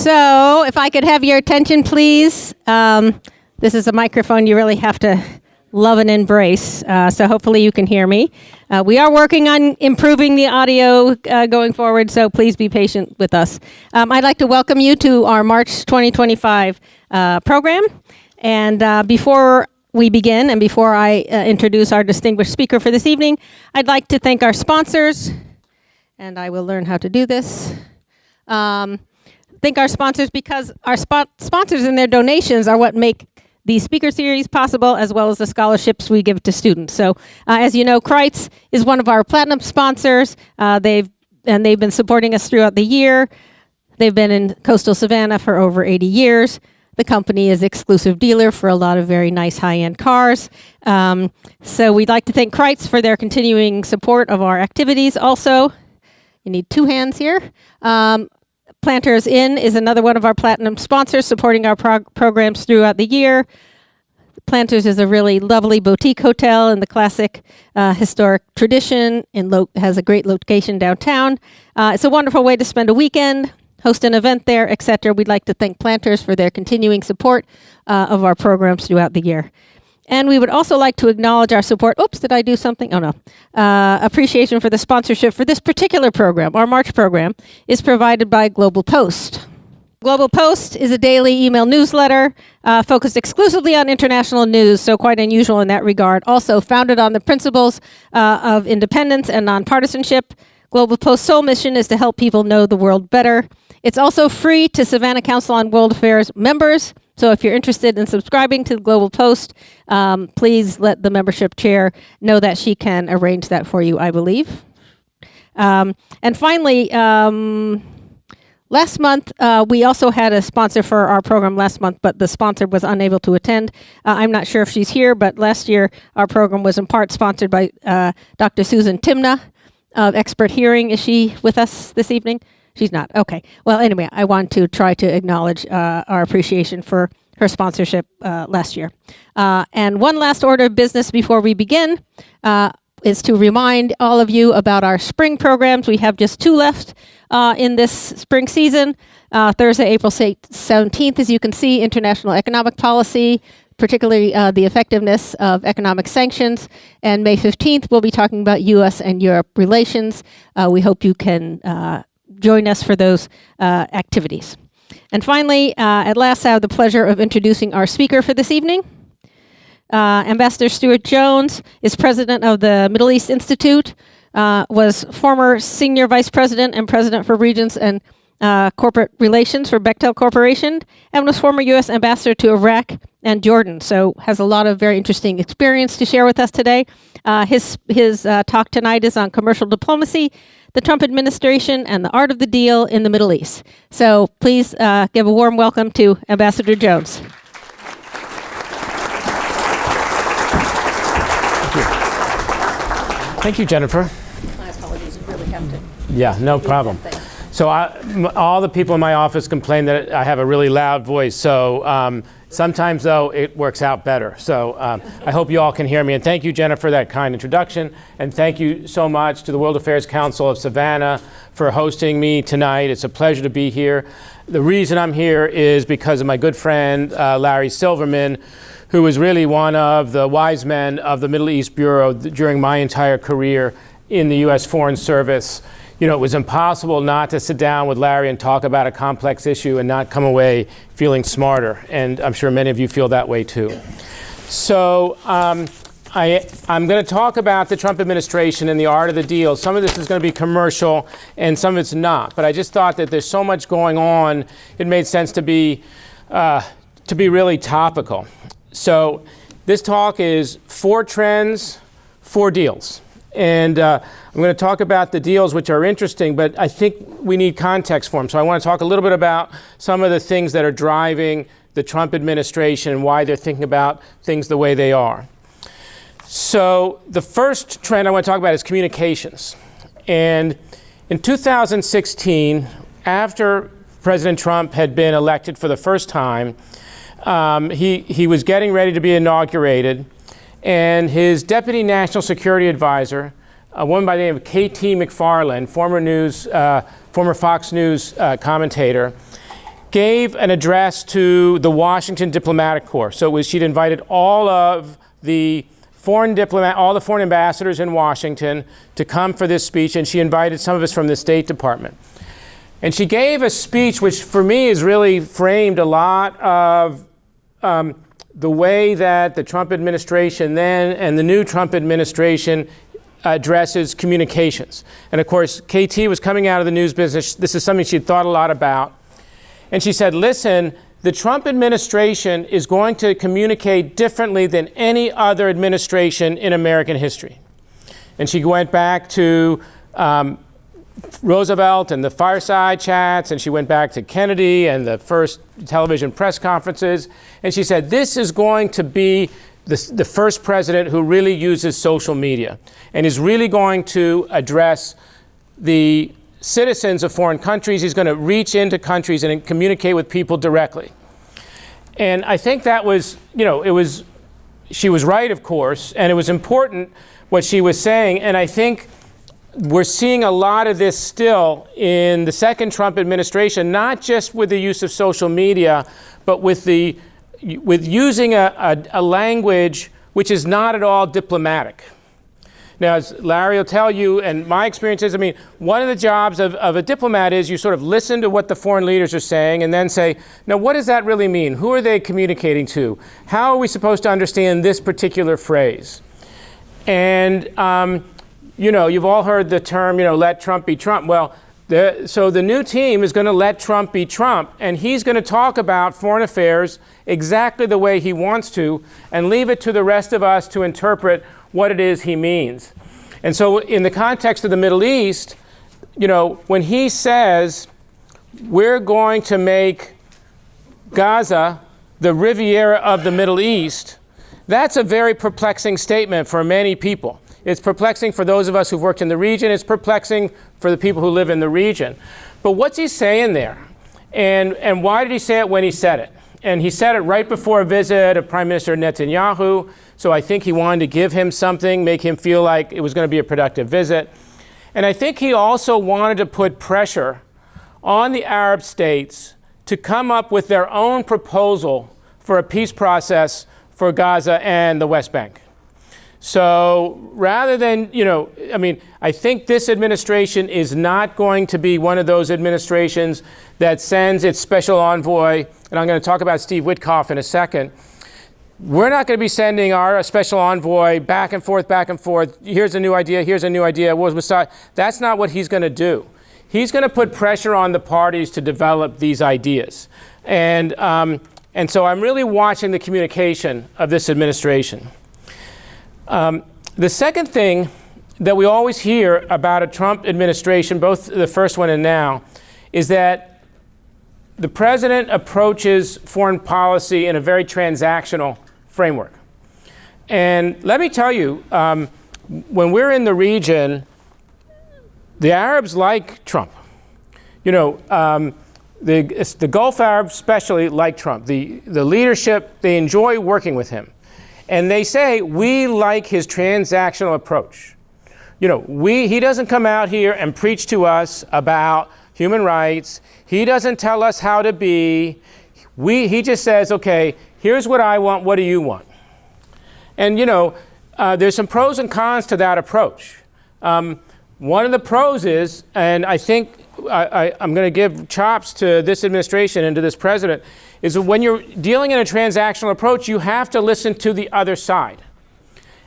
So if I could have your attention, please. This is a microphone you really have to love and embrace. So hopefully you can hear me. We are working on improving the audio going forward, so please be patient with us. I'd like to welcome you to our March 2025 program. And before we begin, and before I introduce our distinguished speaker for this evening, I'd like to thank our sponsors, and I will learn how to do this. Thank our sponsors because our sponsors and their donations are what make the speaker series possible, as well as the scholarships we give to students. So, as you know, Kreitz is one of our platinum sponsors. They've been supporting us throughout the year. They've been in coastal Savannah for over 80 years. The company is exclusive dealer for a lot of very nice high-end cars. So we'd like to thank Kreitz for their continuing support of our activities. Also, you need two hands here. Planters Inn is another one of our platinum sponsors, supporting our programs throughout the year. Planters is a really lovely boutique hotel in the classic historic tradition, has a great location downtown. It's a wonderful way to spend a weekend, host an event there, etc. We'd like to thank Planters for their continuing support of our programs throughout the year. And we would also like to acknowledge our support. Oops, did I do something? Oh, no. Appreciation for the sponsorship for this particular program. Our March program is provided by Global Post. Global Post is a daily email newsletter focused exclusively on international news, so quite unusual in that regard. Also founded on the principles of independence and nonpartisanship. Global Post's sole mission is to help people know the world better. It's also free to Savannah Council on World Affairs members. So if you're interested in subscribing to the Global Post, please let the membership chair know that she can arrange that for you, I believe. And finally, last month, we also had a sponsor for our program last month, but the sponsor was unable to attend. I'm not sure if she's here, but last year our program was in part sponsored by Dr. Susan Timna of Expert Hearing. Is she with us this evening? She's not. Okay. Well, anyway, I want to try to acknowledge our appreciation for her sponsorship last year. And one last order of business before we begin is to remind all of you about our spring programs. We have just two left in this spring season. Thursday, April 17th, as you can see, International Economic Policy, particularly the effectiveness of economic sanctions. And May 15th, we'll be talking about U.S. and Europe relations. We hope you can join us for those activities. And finally, at last, I have the pleasure of introducing our speaker for this evening. Ambassador Stuart Jones is president of the Middle East Institute, was former senior vice president and president for regions and corporate relations for Bechtel Corporation, and was former U.S. ambassador to Iraq and Jordan, so has a lot of very interesting experience to share with us today. His talk tonight is on commercial diplomacy, the Trump administration, and the art of the deal in the Middle East. So please give a warm welcome to Ambassador Jones. Thank you, Jennifer. My apologies, I really have to. Yeah, no problem. So all the people in my office complain that I have a really loud voice. So sometimes, though, it works out better. So I hope you all can hear me. And thank you, Jennifer, for that kind introduction. And thank you so much to the World Affairs Council of Savannah for hosting me tonight. It's a pleasure to be here. The reason I'm here is because of my good friend, Larry Silverman, who was really one of the wise men of the Middle East Bureau during my entire career in the U.S. Foreign Service. You know, it was impossible not to sit down with Larry and talk about a complex issue and not come away feeling smarter. And I'm sure many of you feel that way too. So I'm going to talk about the Trump administration and the art of the deal. Some of this is going to be commercial and some of it's not. But I just thought that there's so much going on, it made sense to be really topical. So this talk is 4 trends, 4 deals. And I'm going to talk about the deals which are interesting, but I think we need context for them. So I want to talk a little bit about some of the things that are driving the Trump administration and why they're thinking about things the way they are. So the first trend I want to talk about is communications. And in 2016, after President Trump had been elected for the first time, he was getting ready to be inaugurated. And his deputy national security advisor, a woman by the name of K.T. McFarland, former Fox News commentator, gave an address to the Washington Diplomatic Corps. So she'd invited all the foreign ambassadors in Washington to come for this speech, and she invited some of us from the State Department. And she gave a speech which for me has really framed a lot of the way that the Trump administration then and the new Trump administration addresses communications. And of course, KT was coming out of the news business. This is something she'd thought a lot about. And she said, listen, the Trump administration is going to communicate differently than any other administration in American history. And she went back to Roosevelt and the fireside chats, and she went back to Kennedy and the first television press conferences. And she said, this is going to be the first president who really uses social media and is really going to address the citizens of foreign countries. He's going to reach into countries and communicate with people directly. And I think that was, she was right, of course, and it was important what she was saying. And I think we're seeing a lot of this still in the second Trump administration, not just with the use of social media, but with using a language which is not at all diplomatic. Now, as Larry will tell you, and my experience is, one of the jobs of a diplomat is you sort of listen to what the foreign leaders are saying and then say, now, what does that really mean? Who are they communicating to? How are we supposed to understand this particular phrase? And, you've all heard the term, let Trump be Trump. Well, so the new team is going to let Trump be Trump, and he's going to talk about foreign affairs exactly the way he wants to and leave it to the rest of us to interpret what it is he means. And so in the context of the Middle East, when he says we're going to make Gaza the Riviera of the Middle East, that's a very perplexing statement for many people. It's perplexing for those of us who've worked in the region. It's perplexing for the people who live in the region. But what's he saying there? And why did he say it when he said it? And he said it right before a visit of Prime Minister Netanyahu. So I think he wanted to give him something, make him feel like it was going to be a productive visit. And I think he also wanted to put pressure on the Arab states to come up with their own proposal for a peace process for Gaza and the West Bank. So rather than, I think this administration is not going to be one of those administrations that sends its special envoy, and I'm going to talk about Steve Witkoff in a second. We're not going to be sending our special envoy back and forth. Here's a new idea, here's a new idea. That's not what he's going to do. He's going to put pressure on the parties to develop these ideas. And so I'm really watching the communication of this administration. The second thing that we always hear about a Trump administration, both the first one and now, is that the president approaches foreign policy in a very transactional framework. And let me tell you, when we're in the region, the Arabs like Trump. The Gulf Arabs especially like Trump. The leadership, they enjoy working with him. And they say, we like his transactional approach. He doesn't come out here and preach to us about human rights. He doesn't tell us how to be. He just says, okay, here's what I want, what do you want? And there's some pros and cons to that approach. One of the pros is, and I think I'm going to give chops to this administration and to this president, is that when you're dealing in a transactional approach, you have to listen to the other side.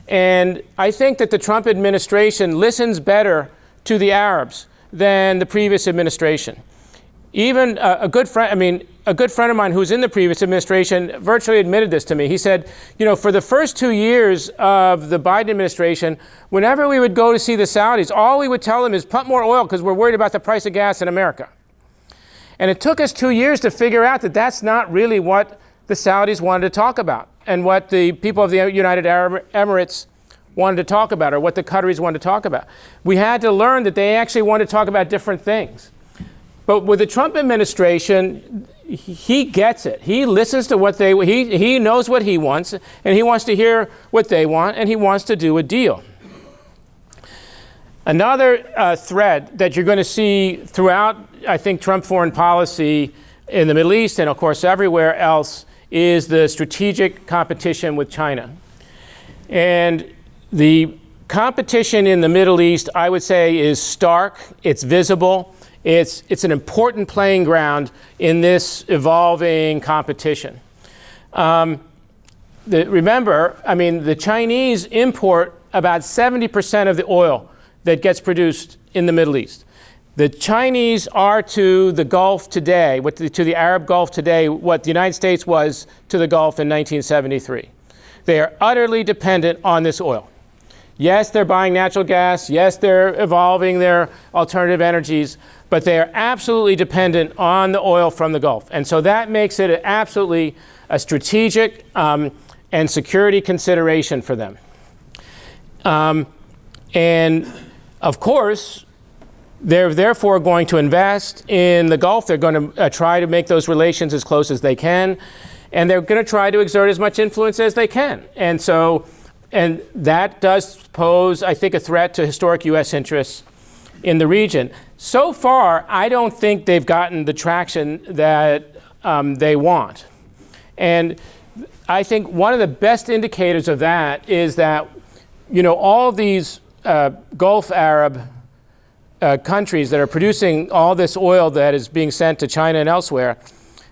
And I think that the Trump administration listens better to the Arabs than the previous administration. Even a good friend of mine who's in the previous administration virtually admitted this to me. He said, for the first 2 years of the Biden administration, whenever we would go to see the Saudis, all we would tell them is pump more oil because we're worried about the price of gas in America. And it took us 2 years to figure out that that's not really what the Saudis wanted to talk about and what the people of the United Arab Emirates wanted to talk about or what the Qataris wanted to talk about. We had to learn that they actually wanted to talk about different things. But with the Trump administration, he gets it. He listens to what he knows what he wants, and he wants to hear what they want, and he wants to do a deal. Another thread that you're going to see throughout, I think, Trump foreign policy in the Middle East and, of course, everywhere else is the strategic competition with China. And the competition in the Middle East, I would say, is stark. It's visible. It's an important playing ground in this evolving competition. Remember, I mean, the Chinese import about 70% of the oil that gets produced in the Middle East. The Chinese are to the Gulf today, to the Arab Gulf today, what the United States was to the Gulf in 1973. They are utterly dependent on this oil. Yes, they're buying natural gas. Yes, they're evolving their alternative energies, but they are absolutely dependent on the oil from the Gulf. And so that makes it absolutely a strategic and security consideration for them. And of course, they're therefore going to invest in the Gulf. They're going to try to make those relations as close as they can. And they're going to try to exert as much influence as they can. And that does pose, I think, a threat to historic U.S. interests in the region. So far, I don't think they've gotten the traction that they want. And I think one of the best indicators of that is that, you know, all these Gulf Arab countries that are producing all this oil that is being sent to China and elsewhere,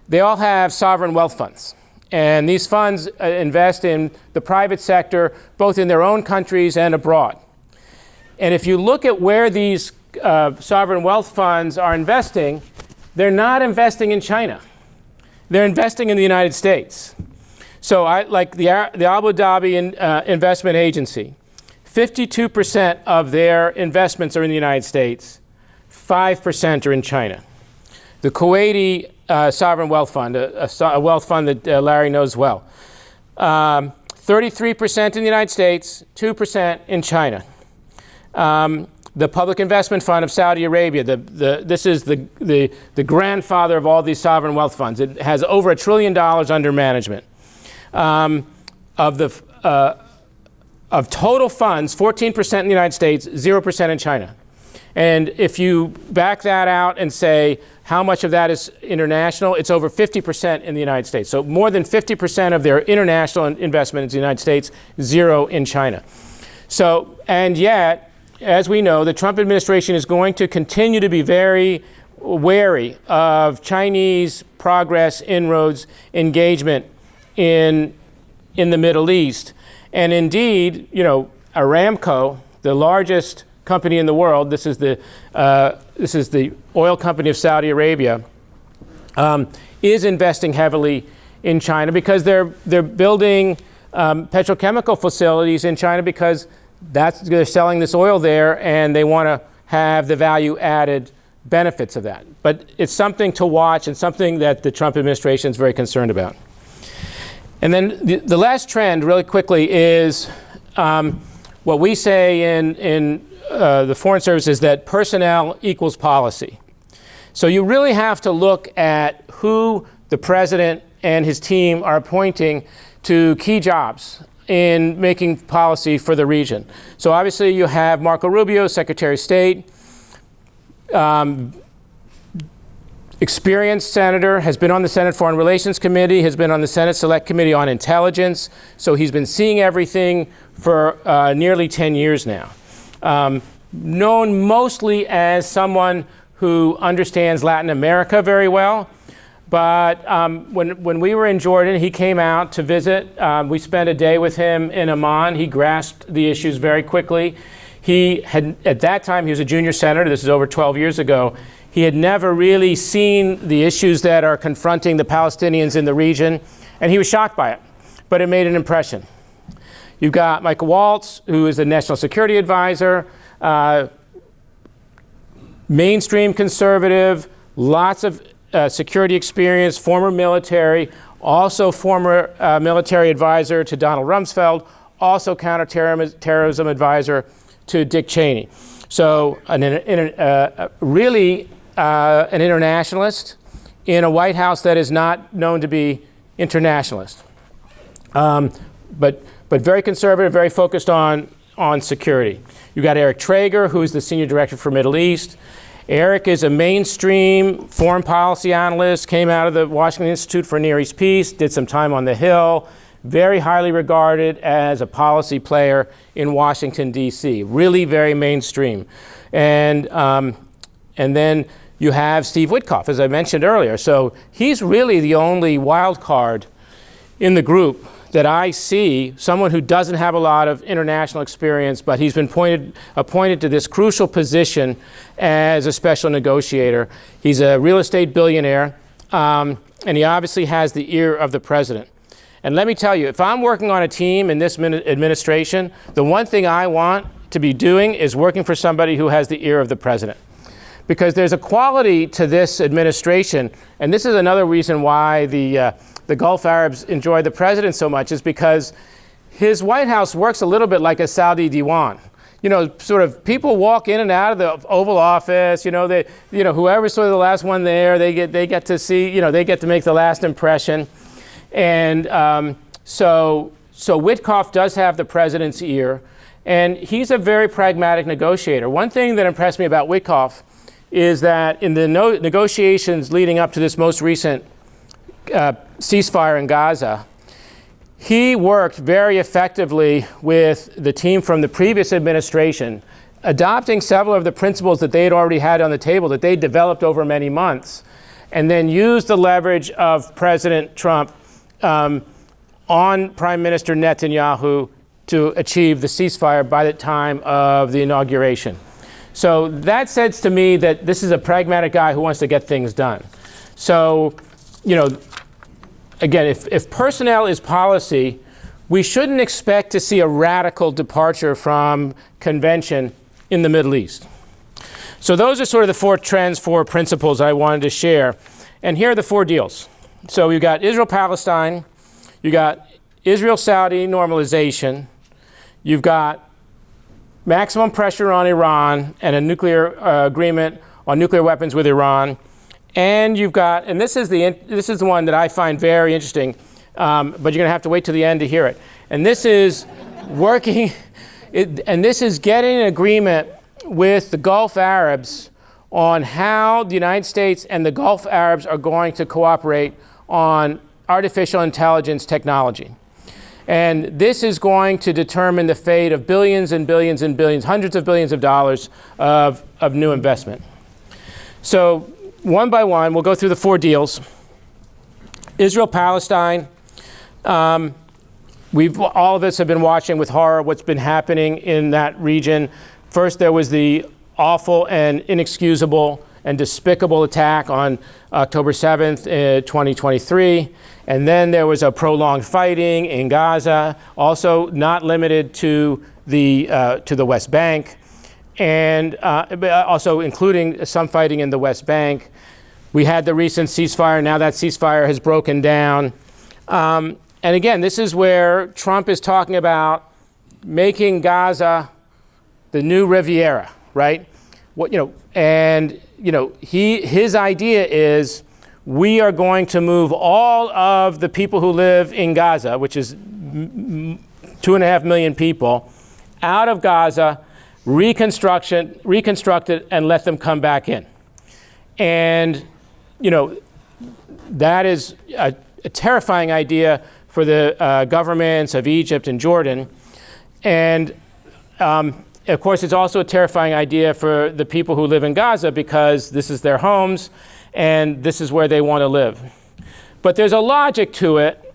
they all have sovereign wealth funds. And these funds invest in the private sector, both in their own countries and abroad. And if you look at where these sovereign wealth funds are investing, they're not investing in China. They're investing in the United States. So like the Abu Dhabi Investment Agency, 52% of their investments are in the United States, 5% are in China. The Kuwaiti Sovereign Wealth Fund, a wealth fund that Larry knows well, 33% in the United States, 2% in China. The Public Investment Fund of Saudi Arabia, this is the grandfather of all these sovereign wealth funds. It has over $1 trillion under management. Of total funds, 14% in the United States, 0% in China. And if you back that out and say how much of that is international, it's over 50% in the United States. So more than 50% of their international investment is in the United States, 0 in China. So, and yet, as we know, the Trump administration is going to continue to be very wary of Chinese progress, inroads, engagement in the Middle East. And indeed, you know, Aramco, the largest company in the world, this is the oil company of Saudi Arabia, is investing heavily in China because they're building petrochemical facilities in China because they're selling this oil there and they want to have the value-added benefits of that. But it's something to watch and something that the Trump administration is very concerned about. And then the last trend, really quickly, is what we say in the Foreign Service is that personnel equals policy. So you really have to look at who the president and his team are appointing to key jobs in making policy for the region. So obviously you have Marco Rubio, Secretary of State, experienced senator, has been on the Senate Foreign Relations Committee, has been on the Senate Select Committee on Intelligence. So he's been seeing everything for nearly 10 years now. Known mostly as someone who understands Latin America very well. But when we were in Jordan, he came out to visit. We spent a day with him in Amman. He grasped the issues very quickly. He had, at that time, he was a junior senator. This is over 12 years ago. He had never really seen the issues that are confronting the Palestinians in the region, and he was shocked by it, but it made an impression. You've got Michael Waltz, who is the National Security Advisor, mainstream conservative, lots of security experience, former military, also former military advisor to Donald Rumsfeld, also counterterrorism advisor to Dick Cheney. So really an internationalist in a White House that is not known to be internationalist, but very conservative, very focused on security. You've got Eric Traeger, who's the senior director for Middle East, Eric is a mainstream foreign policy analyst, came out of the Washington Institute for Near East Peace, did some time on the Hill, very highly regarded as a policy player in Washington, D.C., really very mainstream. And then you have Steve Witkoff, as I mentioned earlier. So he's really the only wild card in the group that I see, someone who doesn't have a lot of international experience, but he's been appointed to this crucial position as a special negotiator. He's a real estate billionaire, and he obviously has the ear of the president. And let me tell you, if I'm working on a team in this administration, the one thing I want to be doing is working for somebody who has the ear of the president. Because there's a quality to this administration, and this is another reason why the Gulf Arabs enjoy the president so much, is because his White House works a little bit like a Saudi Diwan. You know, sort of people walk in and out of the Oval Office, whoever's sort of the last one there, they get to see, they get to make the last impression. And so Witkoff does have the president's ear, and he's a very pragmatic negotiator. One thing that impressed me about Witkoff is that in the negotiations leading up to this most recent ceasefire in Gaza, he worked very effectively with the team from the previous administration, adopting several of the principles that they had already had on the table that they developed over many months, and then used the leverage of President Trump on Prime Minister Netanyahu to achieve the ceasefire by the time of the inauguration. So that says to me that this is a pragmatic guy who wants to get things done. So, again, if personnel is policy, we shouldn't expect to see a radical departure from convention in the Middle East. So those are sort of the 4 trends, 4 principles I wanted to share. And here are the 4 deals. So we've got Israel-Palestine, you got Israel-Saudi normalization, you've got maximum pressure on Iran and a nuclear agreement on nuclear weapons with Iran. And you've got, and this is the one that I find very interesting, but you're going to have to wait till the end to hear it. And this is this is getting an agreement with the Gulf Arabs on how the United States and the Gulf Arabs are going to cooperate on artificial intelligence technology. And this is going to determine the fate of billions and billions and billions, hundreds of billions of dollars of new investment. So one by one, we'll go through the 4 deals. Israel-Palestine, all of us have been watching with horror what's been happening in that region. First, there was the awful and inexcusable and despicable attack on October 7th, 2023. And then there was a prolonged fighting in Gaza, also not limited to the West Bank, and also including some fighting in the West Bank. We had the recent ceasefire. Now that ceasefire has broken down. And again, this is where Trump is talking about making Gaza the new Riviera, right? His idea is we are going to move all of the people who live in Gaza, which is 2.5 million people, out of Gaza, reconstruct it, and let them come back in. And, that is a terrifying idea for the governments of Egypt and Jordan. And, of course, it's also a terrifying idea for the people who live in Gaza because this is their homes and this is where they want to live. But there's a logic to it,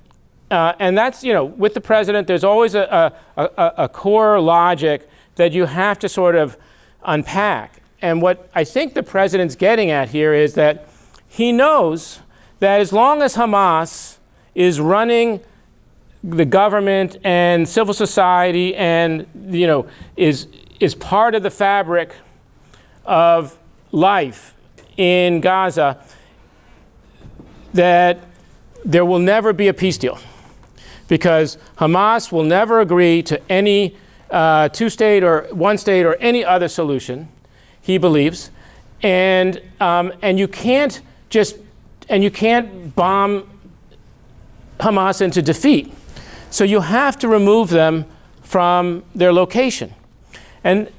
and that's, with the president, there's always a core logic that you have to sort of unpack. And what I think the president's getting at here is that he knows that as long as Hamas is running the government and civil society and, is part of the fabric of life in Gaza, that there will never be a peace deal because Hamas will never agree to any 2-state or 1-state or any other solution, he believes, and you can't bomb Hamas into defeat. So you have to remove them from their location. And,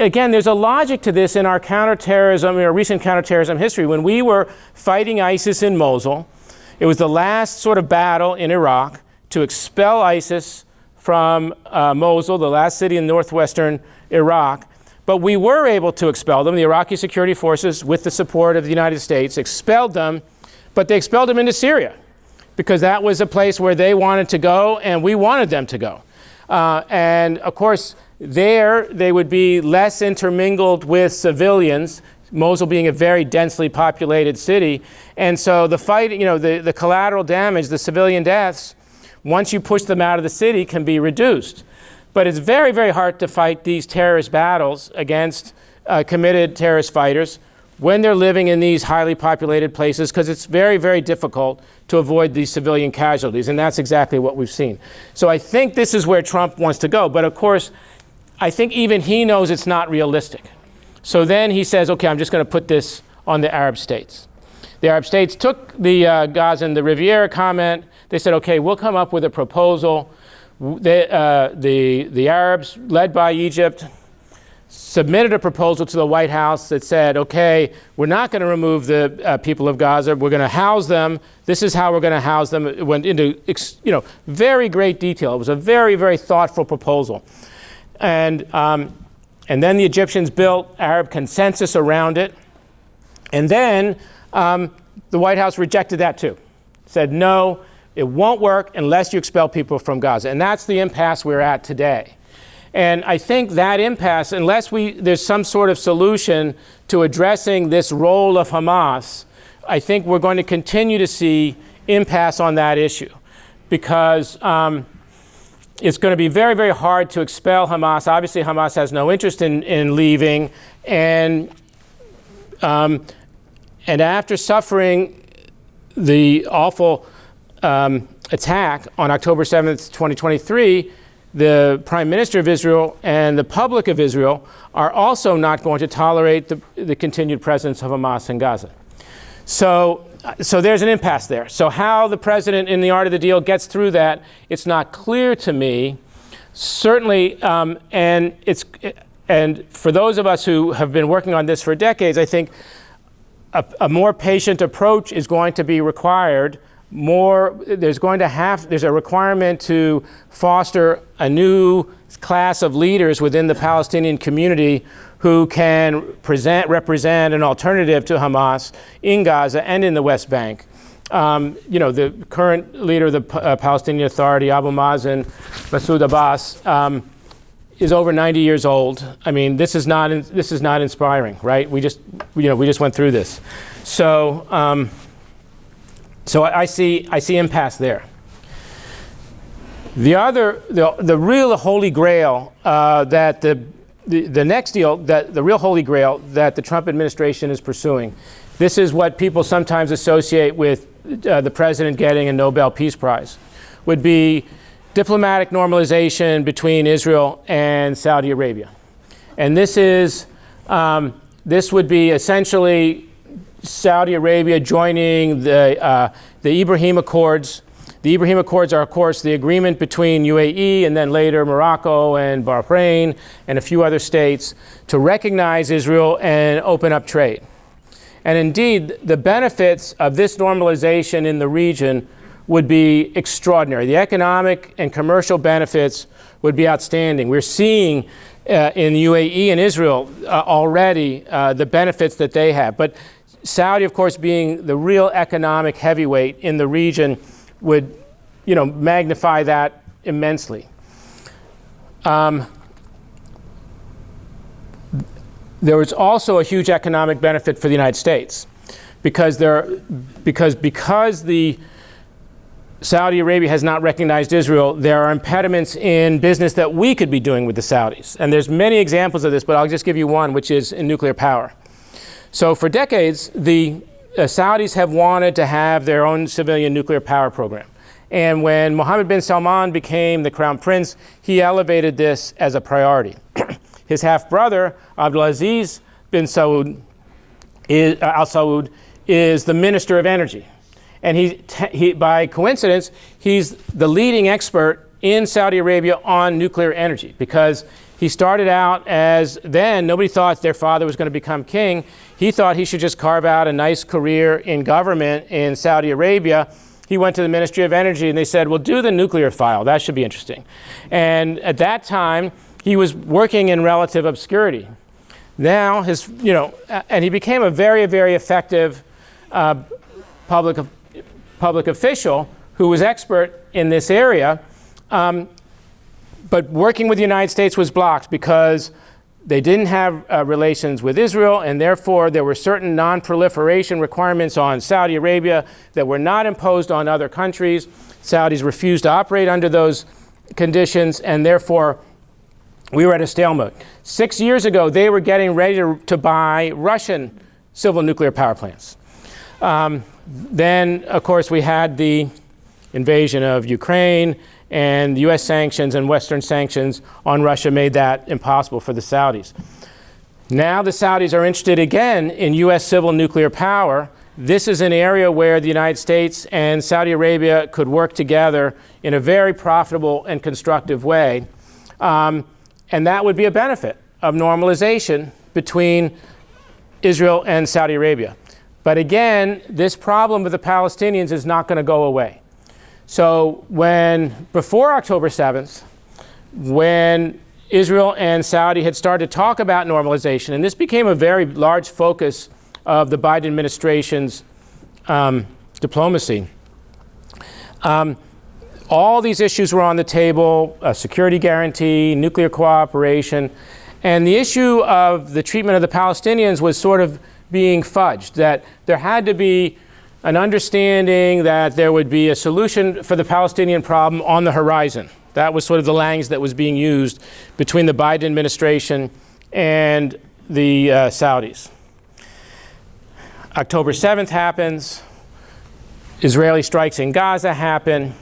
again, there's a logic to this in our counterterrorism, in our recent counterterrorism history. When we were fighting ISIS in Mosul, it was the last sort of battle in Iraq to expel ISIS from Mosul, the last city in northwestern Iraq. But we were able to expel them. The Iraqi security forces, with the support of the United States, expelled them, but they expelled them into Syria because that was a place where they wanted to go and we wanted them to go. And of course, there they would be less intermingled with civilians, Mosul being a very densely populated city. And so the fight, the collateral damage, the civilian deaths, once you push them out of the city, can be reduced. But it's very, very hard to fight these terrorist battles against committed terrorist fighters when they're living in these highly populated places, because it's very, very difficult to avoid these civilian casualties. And that's exactly what we've seen. So I think this is where Trump wants to go. But of course, I think even he knows it's not realistic. So then he says, okay, I'm just going to put this on the Arab states. The Arab states took the Gaza and the Riviera comment. They said, okay, we'll come up with a proposal. The Arabs, led by Egypt, submitted a proposal to the White House that said, okay, we're not going to remove the people of Gaza. We're going to house them. This is how we're going to house them. It went into very great detail. It was a very, very thoughtful proposal. And then the Egyptians built Arab consensus around it. And then the White House rejected that too. Said, no, it won't work unless you expel people from Gaza. And that's the impasse we're at today. And I think that impasse, unless there's some sort of solution to addressing this role of Hamas, I think we're going to continue to see impasse on that issue. Because it's going to be very, very hard to expel Hamas. Obviously, Hamas has no interest in leaving. And after suffering the awful attack on October 7th, 2023, the Prime Minister of Israel and the public of Israel are also not going to tolerate the continued presence of Hamas in Gaza. So there's an impasse there. So how the president in the art of the deal gets through that, it's not clear to me. Certainly, and for those of us who have been working on this for decades, I think a more patient approach is going to be required. There's a requirement to foster a new class of leaders within the Palestinian community who can represent an alternative to Hamas in Gaza and in the West Bank. The current leader of the Palestinian Authority, Abu Mazen, Masoud Abbas, is over 90 years old. I mean, this is not inspiring, right? We just went through this. So I see impasse there. The real holy grail that the next deal, the real holy grail that the Trump administration is pursuing, this is what people sometimes associate with the president getting a Nobel Peace Prize, would be diplomatic normalization between Israel and Saudi Arabia. And this would be essentially Saudi Arabia joining the Ibrahim Accords. The Ibrahim Accords are, of course, the agreement between UAE and then later Morocco and Bahrain and a few other states to recognize Israel and open up trade. And indeed, the benefits of this normalization in the region would be extraordinary. The economic and commercial benefits would be outstanding. We're seeing in UAE and Israel already the benefits that they have. But Saudi, of course, being the real economic heavyweight in the region, would, magnify that immensely. There was also a huge economic benefit for the United States, because the Saudi Arabia has not recognized Israel, there are impediments in business that we could be doing with the Saudis. And there's many examples of this, but I'll just give you one, which is in nuclear power. So for decades, the Saudis have wanted to have their own civilian nuclear power program. And when Mohammed bin Salman became the crown prince, he elevated this as a priority. His half-brother, Abdulaziz bin Saud, Al Saud, is the Minister of Energy. And he, by coincidence, he's the leading expert in Saudi Arabia on nuclear energy, because He started out as, then nobody thought their father was going to become king. He thought he should just carve out a nice career in government in Saudi Arabia. He went to the Ministry of Energy and they said, well, do the nuclear file. That should be interesting. And at that time, he was working in relative obscurity. Now, and he became a very, very effective public official who was expert in this area. But working with the United States was blocked because they didn't have relations with Israel, and therefore there were certain non-proliferation requirements on Saudi Arabia that were not imposed on other countries. Saudis refused to operate under those conditions, and therefore we were at a stalemate. 6 years ago, they were getting ready to buy Russian civil nuclear power plants. Then, of course, we had the invasion of Ukraine, and U.S. sanctions and Western sanctions on Russia made that impossible for the Saudis. Now the Saudis are interested again in U.S. civil nuclear power. This is an area where the United States and Saudi Arabia could work together in a very profitable and constructive way. And that would be a benefit of normalization between Israel and Saudi Arabia. But again, this problem with the Palestinians is not going to go away. So before October 7th, when Israel and Saudi had started to talk about normalization, and this became a very large focus of the Biden administration's diplomacy, all these issues were on the table: a security guarantee, nuclear cooperation, and the issue of the treatment of the Palestinians was sort of being fudged, that there had to be an understanding that there would be a solution for the Palestinian problem on the horizon. That was sort of the language that was being used between the Biden administration and the Saudis. October 7th happens. Israeli strikes in Gaza happen.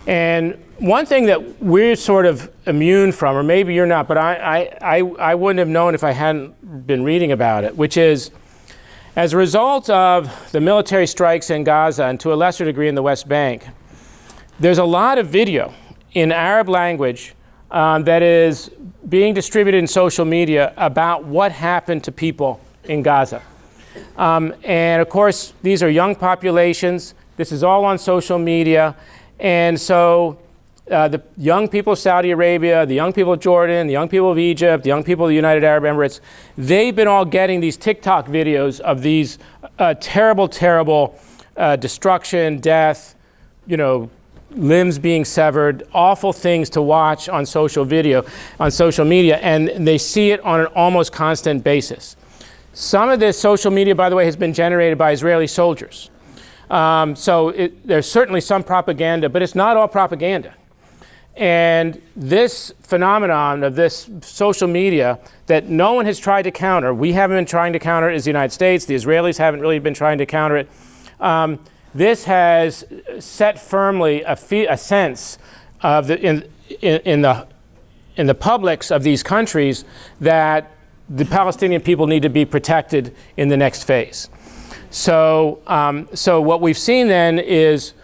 And one thing that we're sort of immune from, or maybe you're not, but I wouldn't have known if I hadn't been reading about it, which is, as a result of the military strikes in Gaza, and to a lesser degree in the West Bank, there's a lot of video in Arab language that is being distributed in social media about what happened to people in Gaza. And of course, these are young populations. This is all on social media. And so the young people of Saudi Arabia, the young people of Jordan, the young people of Egypt, the young people of the United Arab Emirates, they've been all getting these TikTok videos of these terrible, terrible destruction, death, limbs being severed, awful things to watch on social media, and they see it on an almost constant basis. Some of this social media, by the way, has been generated by Israeli soldiers. So there's certainly some propaganda, but it's not all propaganda. And this phenomenon of this social media that no one has tried to counter, we haven't been trying to counter it as the United States, the Israelis haven't really been trying to counter it. This has set firmly a sense of in the publics of these countries that the Palestinian people need to be protected in the next phase. So what we've seen then is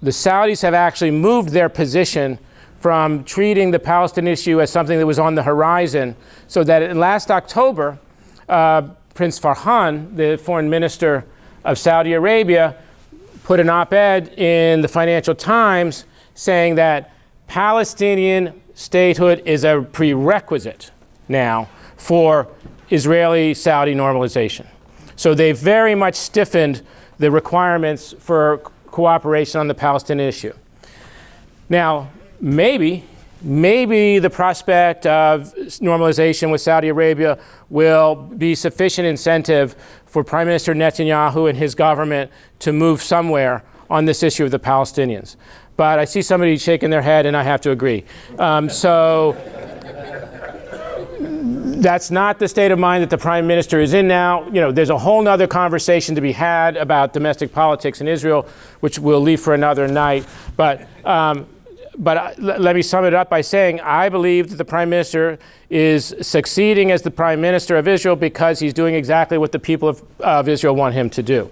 the Saudis have actually moved their position from treating the Palestinian issue as something that was on the horizon, so that in last October, Prince Farhan, the foreign minister of Saudi Arabia, put an op-ed in the Financial Times saying that Palestinian statehood is a prerequisite now for Israeli-Saudi normalization. So they very much stiffened the requirements for cooperation on the Palestinian issue. Now, maybe the prospect of normalization with Saudi Arabia will be sufficient incentive for Prime Minister Netanyahu and his government to move somewhere on this issue of the Palestinians. But I see somebody shaking their head, and I have to agree. So that's not the state of mind that the Prime Minister is in now. There's a whole other conversation to be had about domestic politics in Israel, which we'll leave for another night. But let me sum it up by saying I believe that the Prime Minister is succeeding as the Prime Minister of Israel because he's doing exactly what the people of Israel want him to do.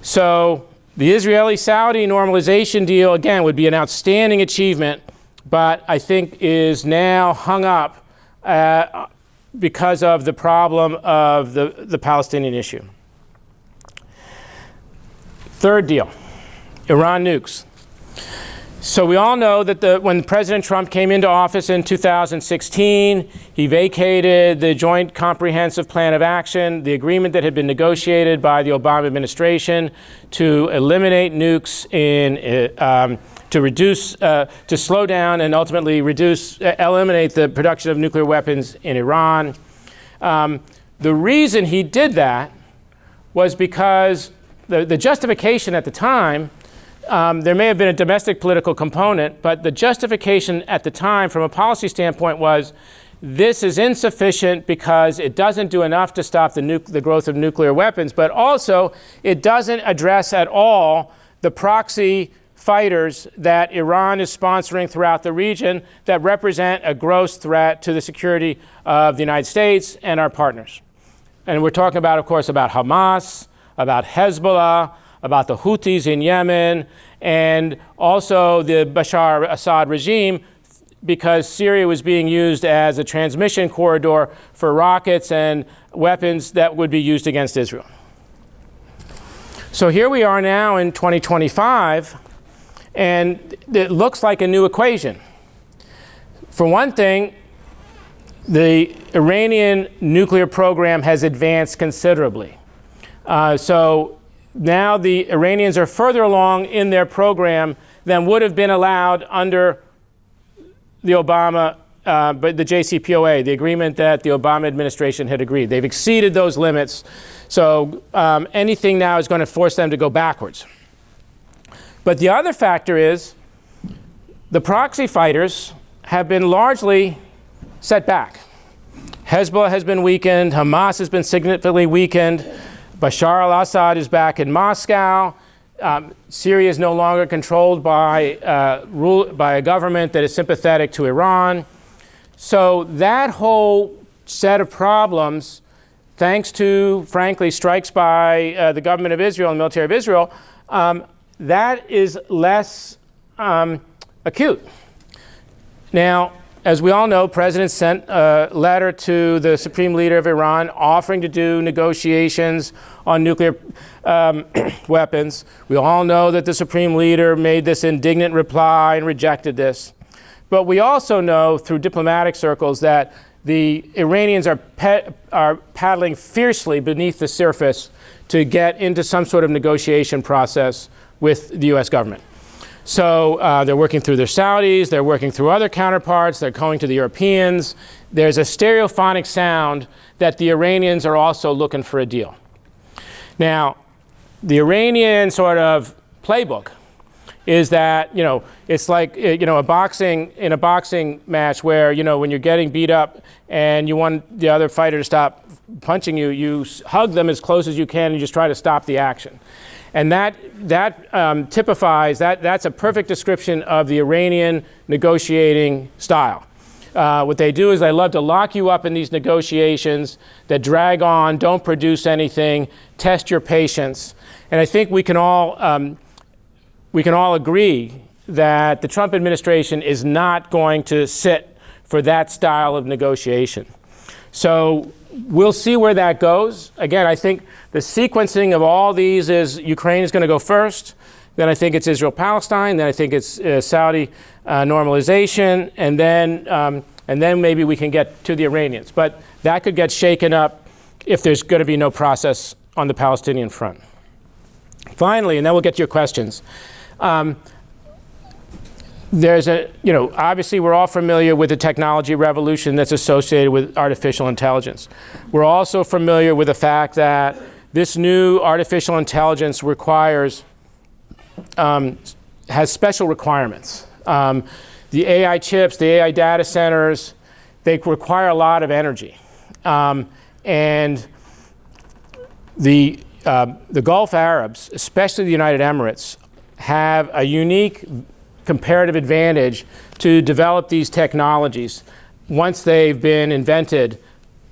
So the Israeli-Saudi normalization deal, again, would be an outstanding achievement but I think is now hung up because of the problem of the Palestinian issue. Third deal, Iran nukes. So we all know that when President Trump came into office in 2016, he vacated the Joint Comprehensive Plan of Action, the agreement that had been negotiated by the Obama administration to eliminate nukes to reduce, to slow down and ultimately eliminate the production of nuclear weapons in Iran. The reason he did that was because the justification at the time, there may have been a domestic political component, but the justification at the time from a policy standpoint was this is insufficient because it doesn't do enough to stop the growth of nuclear weapons, but also it doesn't address at all the proxy fighters that Iran is sponsoring throughout the region that represent a gross threat to the security of the United States and our partners. And we're talking about, of course, about Hamas, about Hezbollah, about the Houthis in Yemen, and also the Bashar al-Assad regime, because Syria was being used as a transmission corridor for rockets and weapons that would be used against Israel. So here we are now in 2025, and it looks like a new equation. For one thing, the Iranian nuclear program has advanced considerably. So now the Iranians are further along in their program than would have been allowed under the Obama, but the JCPOA, the agreement that the Obama administration had agreed. They've exceeded those limits. So anything now is going to force them to go backwards. But the other factor is the proxy fighters have been largely set back. Hezbollah has been weakened. Hamas has been significantly weakened. Bashar al-Assad is back in Moscow. Syria is no longer controlled by a government that is sympathetic to Iran. So that whole set of problems, thanks to, frankly, strikes by the government of Israel and the military of Israel, that is less acute. Now, as we all know, President sent a letter to the supreme leader of Iran offering to do negotiations on nuclear weapons. We all know that the supreme leader made this indignant reply and rejected this. But we also know through diplomatic circles that the Iranians are paddling fiercely beneath the surface to get into some sort of negotiation process with the US government. So they're working through their Saudis, they're working through other counterparts, they're going to the Europeans. There's a stereophonic sound that the Iranians are also looking for a deal. Now, the Iranian sort of playbook is that, it's like, a boxing match where, when you're getting beat up and you want the other fighter to stop punching you, you hug them as close as you can and just try to stop the action. And that typifies, that's a perfect description of the Iranian negotiating style. What they do is they love to lock you up in these negotiations that drag on, don't produce anything, test your patience. And I think we can all agree that the Trump administration is not going to sit for that style of negotiation. So we'll see where that goes. Again, I think the sequencing of all these is Ukraine is going to go first. Then I think it's Israel-Palestine. Then I think it's Saudi normalization. And then maybe we can get to the Iranians. But that could get shaken up if there's going to be no process on the Palestinian front. Finally, and then we'll get to your questions. There's obviously we're all familiar with the technology revolution that's associated with artificial intelligence. We're also familiar with the fact that this new artificial intelligence has special requirements. The AI chips, the AI data centers, they require a lot of energy. And the Gulf Arabs, especially the United Emirates, have a unique comparative advantage to develop these technologies once they've been invented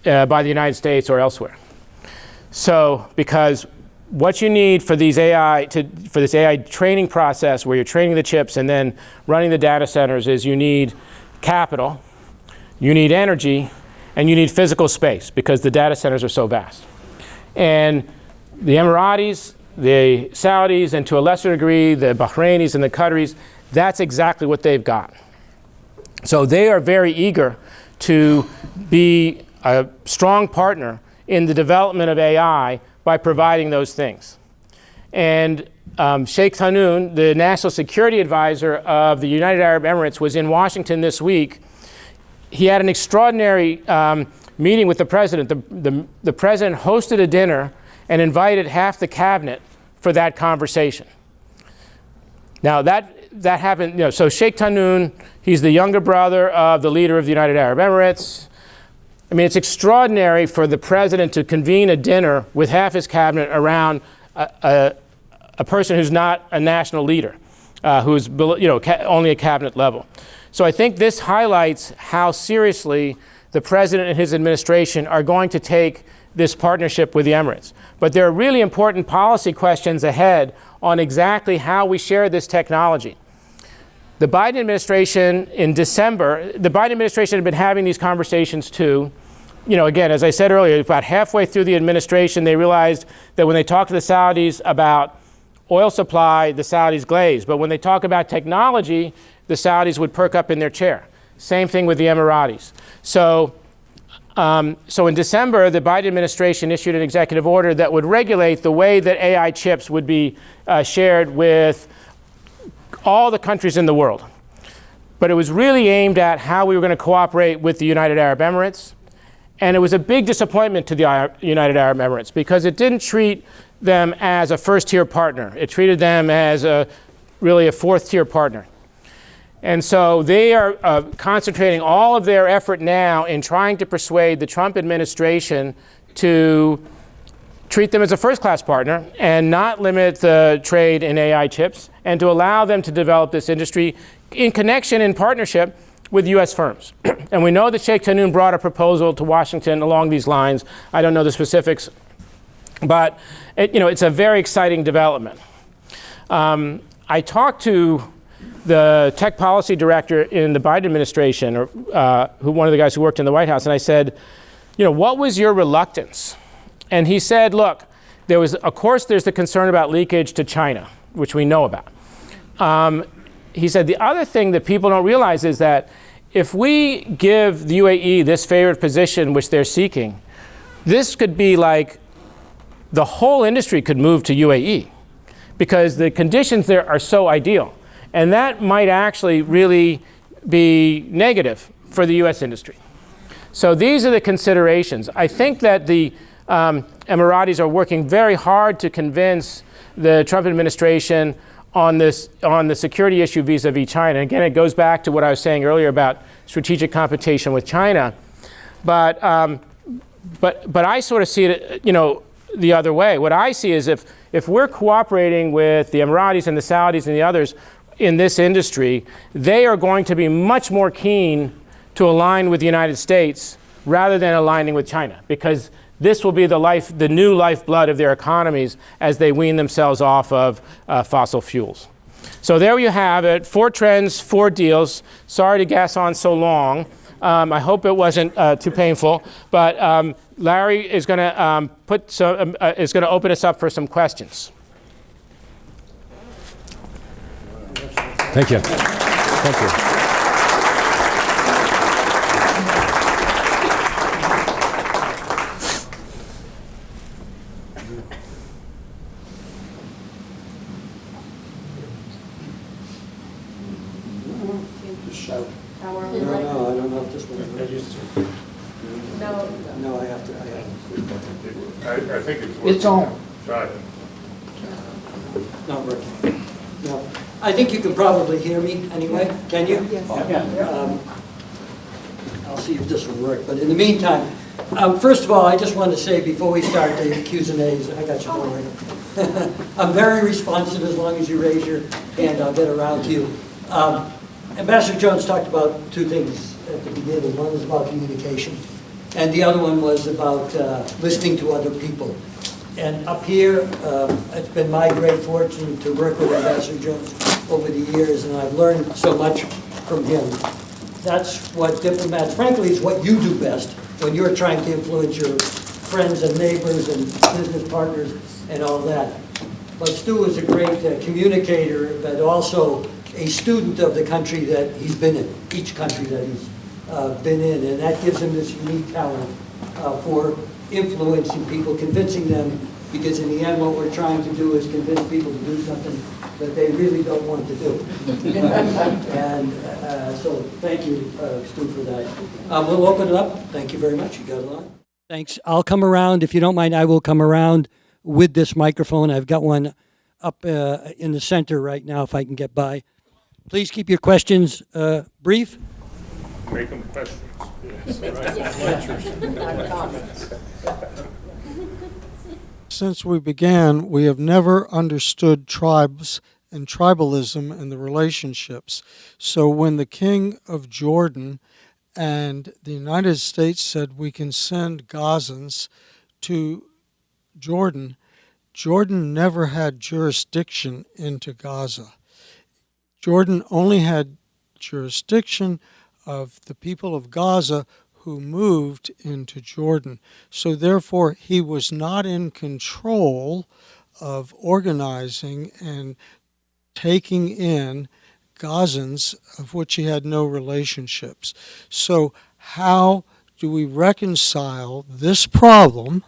by the United States or elsewhere. So, because what you need for these for this AI training process where you're training the chips and then running the data centers is you need capital, you need energy, and you need physical space because the data centers are so vast. And the Emiratis, the Saudis, and to a lesser degree, the Bahrainis and the Qataris, that's exactly what they've got. So they are very eager to be a strong partner in the development of AI by providing those things. And Sheikh Tahnoun, the National Security Advisor of the United Arab Emirates, was in Washington this week. He had an extraordinary meeting with the president. The president hosted a dinner and invited half the cabinet for that conversation. Now that happened, so Sheikh Tahnoun, he's the younger brother of the leader of the United Arab Emirates. I mean, it's extraordinary for the president to convene a dinner with half his cabinet around a person who's not a national leader, who's only a cabinet level. So I think this highlights how seriously the president and his administration are going to take this partnership with the Emirates. But there are really important policy questions ahead on exactly how we share this technology. The Biden administration in December, the Biden administration had been having these conversations too. Again, as I said earlier, about halfway through the administration, they realized that when they talked to the Saudis about oil supply, the Saudis glazed. But when they talk about technology, the Saudis would perk up in their chair. Same thing with the Emiratis. So in December, the Biden administration issued an executive order that would regulate the way that AI chips would be shared with all the countries in the world. But it was really aimed at how we were going to cooperate with the United Arab Emirates. And it was a big disappointment to the United Arab Emirates because it didn't treat them as a first-tier partner. It treated them as really a fourth-tier partner. And so they are concentrating all of their effort now in trying to persuade the Trump administration to treat them as a first-class partner and not limit the trade in AI chips and to allow them to develop this industry in connection, in partnership with U.S. firms. And we know that Sheikh Tahnoun brought a proposal to Washington along these lines. I don't know the specifics, but it's a very exciting development. I talked to the tech policy director in the Biden administration, one of the guys who worked in the White House, and I said, what was your reluctance? And he said, look, of course, there's the concern about leakage to China, which we know about. He said, the other thing that people don't realize is that if we give the UAE this favored position which they're seeking, this could be like the whole industry could move to UAE because the conditions there are so ideal. And that might actually really be negative for the US industry. So these are the considerations. I think that the Emiratis are working very hard to convince the Trump administration on the security issue vis-a-vis China. Again, it goes back to what I was saying earlier about strategic competition with China. But I sort of see it, the other way. What I see is if we're cooperating with the Emiratis and the Saudis and the others in this industry, they are going to be much more keen to align with the United States rather than aligning with China, because this will be the new lifeblood of their economies as they wean themselves off of fossil fuels. So there you have it, 4 trends, 4 deals. Sorry to gas on so long. I hope it wasn't too painful, but Larry is going to open us up for some questions. Thank you. Thank you. Shout. No, I don't know if this one. No, I have to. I think it's working. It's on. Try it. Not working. No. I think you can probably hear me anyway. Can you? Yes. I'll see if this will work. But in the meantime, first of all, I just want to say before we start the Q's and A's, I got your phone. I'm very responsive as long as you raise your hand. I'll get around to you. Ambassador Jones talked about 2 things at the beginning. One was about communication, and the other one was about listening to other people. And up here, it's been my great fortune to work with Ambassador Jones over the years, and I've learned so much from him. That's what diplomats, frankly, is what you do best when you're trying to influence your friends and neighbors and business partners and all that. But Stu is a great communicator, but also a student of the country that he's been in, each country that he's been in, and that gives him this unique talent for influencing people, convincing them, because in the end what we're trying to do is convince people to do something that they really don't want to do. And so thank you, Stu, for that. We'll open it up. Thank you very much. You got a lot. Thanks. I'll come around. If you don't mind, I will come around with this microphone. I've got one up in the center right now, if I can get by. Please keep your questions brief. Make them questions. Since we began, we have never understood tribes and tribalism and the relationships. So when the king of Jordan and the United States said we can send Gazans to Jordan, Jordan never had jurisdiction into Gaza. Jordan only had jurisdiction of the people of Gaza who moved into Jordan. So therefore, he was not in control of organizing and taking in Gazans of which he had no relationships. So how do we reconcile this problem,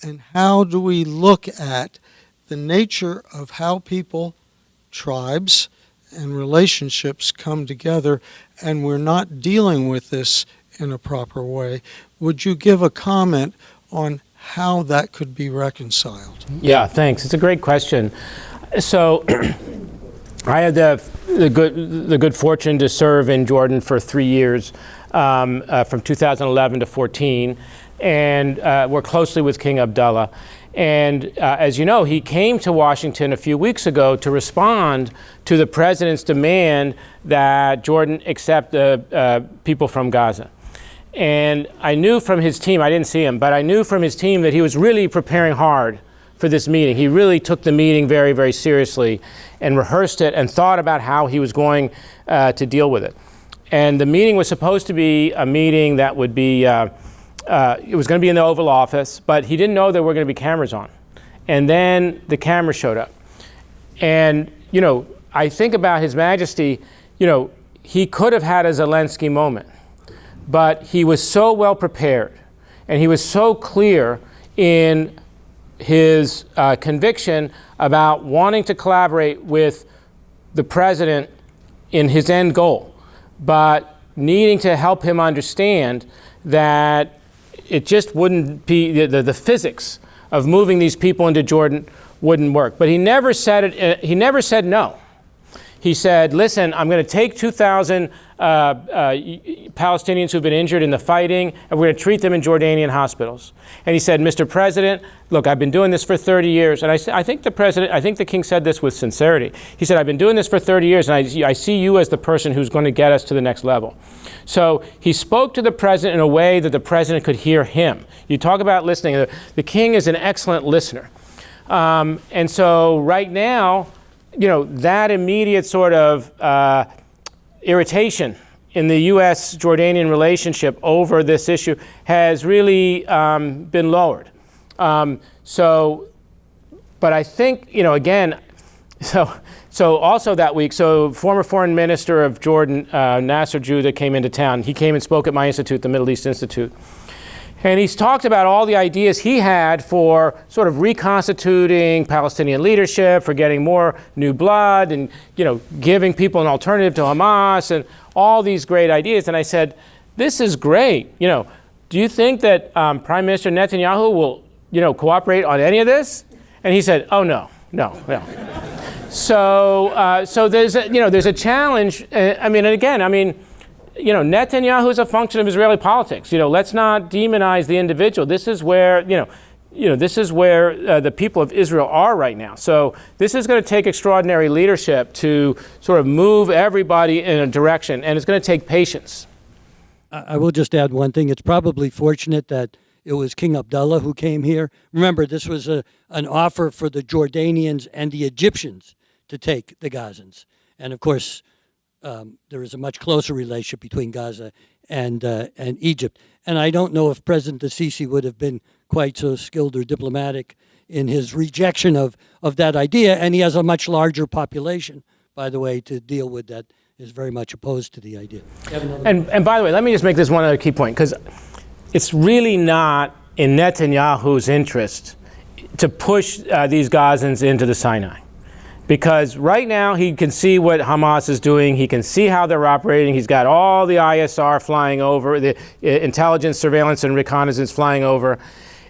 and how do we look at the nature of how people, tribes, and relationships come together, and we're not dealing with this in a proper way? Would you give a comment on how that could be reconciled? Yeah, thanks. It's a great question. So I had the good fortune to serve in Jordan for 3 years, from 2011 to 14, and worked closely with King Abdullah. And as you know, he came to Washington a few weeks ago to respond to the president's demand that Jordan accept the people from Gaza. And I knew from his team, I didn't see him, but I knew from his team that he was really preparing hard for this meeting. He really took the meeting very, very seriously and rehearsed it and thought about how he was going to deal with it. And the meeting was supposed to be a meeting that would be, it was going to be in the Oval Office, but he didn't know there were going to be cameras on. And then the camera showed up. And, you know, I think about His Majesty, you know, he could have had a Zelensky moment, but he was so well prepared and he was so clear in his conviction about wanting to collaborate with the president in his end goal, but needing to help him understand that it just wouldn't be, the physics of moving these people into Jordan wouldn't work. But he never said it, he never said no. He said, listen, I'm going to take 2,000 Palestinians who've been injured in the fighting, and we're going to treat them in Jordanian hospitals. And he said, Mr. President, look, I've been doing this for 30 years. And I think the king said this with sincerity. He said, I've been doing this for 30 years, and I see you as the person who's going to get us to the next level. So he spoke to the president in a way that the president could hear him. You talk about listening. The king is an excellent listener. And so right now, you know, that immediate sort of irritation in the U.S.-Jordanian relationship over this issue has really been lowered. But I think, you know, again, so also that week, so former foreign minister of Jordan, Nasser Judah, came into town. He came and spoke at my institute, the Middle East Institute. And he's talked about all the ideas he had for sort of reconstituting Palestinian leadership, for getting more new blood, and, you know, giving people an alternative to Hamas, and all these great ideas. And I said, this is great. You know, do you think that Prime Minister Netanyahu will, you know, cooperate on any of this? And he said, oh, no. So there's a challenge. You know, Netanyahu is a function of Israeli politics. You know, let's not demonize the individual. This is where, this is where the people of Israel are right now. So this is going to take extraordinary leadership to sort of move everybody in a direction, and it's going to take patience. I will just add one thing. It's probably fortunate that it was King Abdullah who came here. Remember, this was an offer for the Jordanians and the Egyptians to take the Gazans. And of course, there is a much closer relationship between Gaza and Egypt. And I don't know if President Sisi would have been quite so skilled or diplomatic in his rejection of that idea. And he has a much larger population, by the way, to deal with that is very much opposed to the idea. And by the way, let me just make this one other key point, because it's really not in Netanyahu's interest to push these Gazans into the Sinai. Because right now he can see what Hamas is doing. He can see how they're operating. He's got all the ISR flying over, the intelligence, surveillance, and reconnaissance flying over.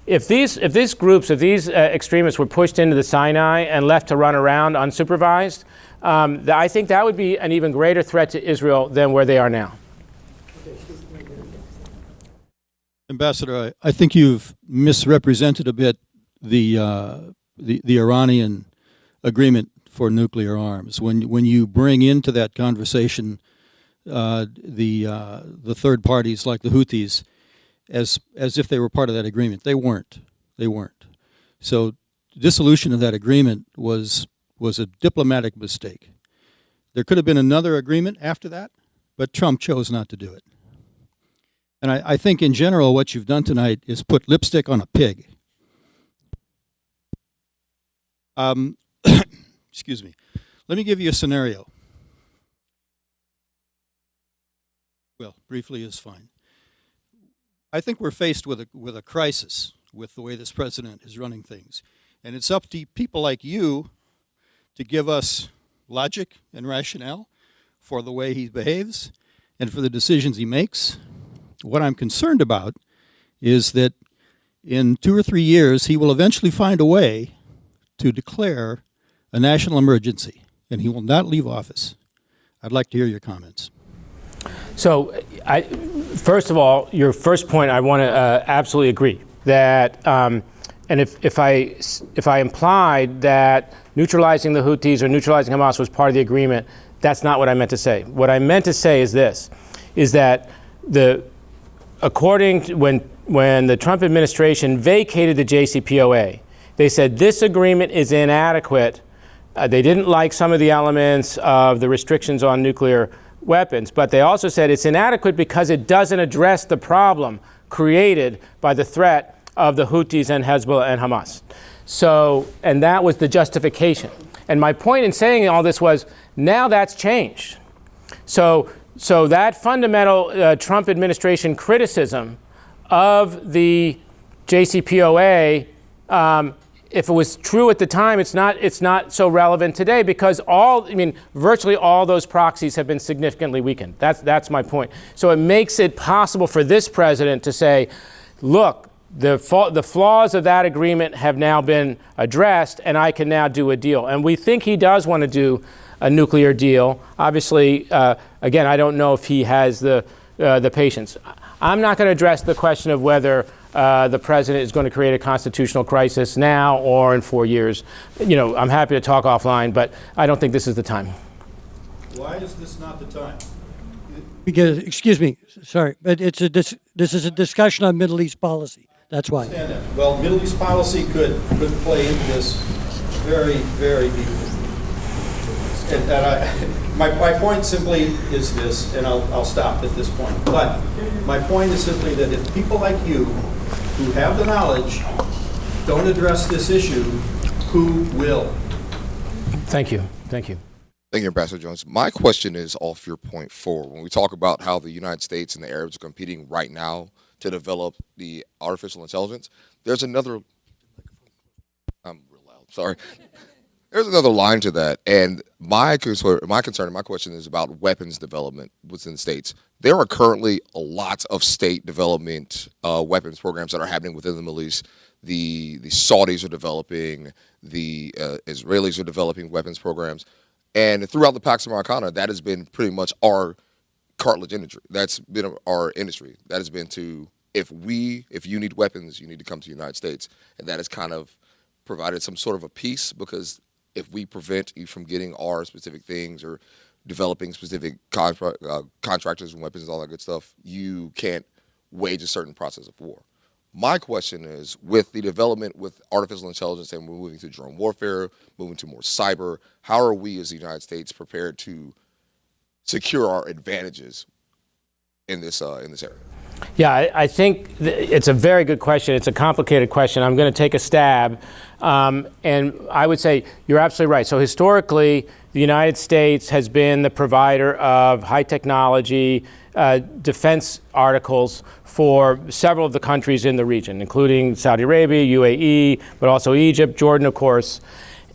If these extremists were pushed into the Sinai and left to run around unsupervised, I think that would be an even greater threat to Israel than where they are now. Ambassador, I think you've misrepresented a bit the Iranian agreement for nuclear arms. When you bring into that conversation the third parties like the Houthis, as if they were part of that agreement, they weren't. So dissolution of that agreement was a diplomatic mistake. There could have been another agreement after that, but Trump chose not to do it. And I think in general what you've done tonight is put lipstick on a pig. Excuse me. Let me give you a scenario. Well, briefly is fine. I think we're faced with a crisis with the way this president is running things. And it's up to people like you to give us logic and rationale for the way he behaves and for the decisions he makes. What I'm concerned about is that in 2 or 3 years, he will eventually find a way to declare a national emergency, and he will not leave office. I'd like to hear your comments. So, first of all, your first point, I want to absolutely agree that, and if I implied that neutralizing the Houthis or neutralizing Hamas was part of the agreement, that's not what I meant to say. What I meant to say is this: is that according to when the Trump administration vacated the JCPOA, they said this agreement is inadequate. They didn't like some of the elements of the restrictions on nuclear weapons, but they also said it's inadequate because it doesn't address the problem created by the threat of the Houthis and Hezbollah and Hamas. So, and that was the justification. And my point in saying all this was, now that's changed. So that fundamental Trump administration criticism of the JCPOA, if it was true at the time, it's not so relevant today because virtually all those proxies have been significantly weakened. That's my point. So it makes it possible for this president to say, look, the flaws of that agreement have now been addressed and I can now do a deal. And we think he does want to do a nuclear deal. Obviously, again, I don't know if he has the patience. I'm not going to address the question of whether the president is going to create a constitutional crisis now or in 4 years. I'm happy to talk offline, but I don't think this is the time. Why is this not the time? Because, excuse me, sorry, but this is a discussion on Middle East policy. That's why. Well, Middle East policy could play into this very, very deeply. And my point simply is this, and I'll stop at this point. But my point is simply that if people like you, who have the knowledge, don't address this issue, who will? Thank you. Thank you. Thank you, Ambassador Jones. My question is off your point 4. When we talk about how the United States and the Arabs are competing right now to develop the artificial intelligence, there's another. I'm real loud. Sorry. There's another line to that, and my concern and my question is about weapons development within the states. There are currently a lot of state development weapons programs that are happening within the Middle East. The Saudis are developing, the Israelis are developing weapons programs, and throughout the Pax Americana, that has been pretty much our cartilage industry. That's been our industry. That has been to if you need weapons, you need to come to the United States, and that has kind of provided some sort of a peace because if we prevent you from getting our specific things or developing specific contractors and weapons and all that good stuff, you can't wage a certain process of war. My question is, with the development with artificial intelligence and we're moving to drone warfare, moving to more cyber, how are we as the United States prepared to secure our advantages in this area? Yeah, I think it's a very good question. It's a complicated question. I'm going to take a stab. And I would say you're absolutely right. So historically, the United States has been the provider of high technology defense articles for several of the countries in the region, including Saudi Arabia, UAE, but also Egypt, Jordan, of course.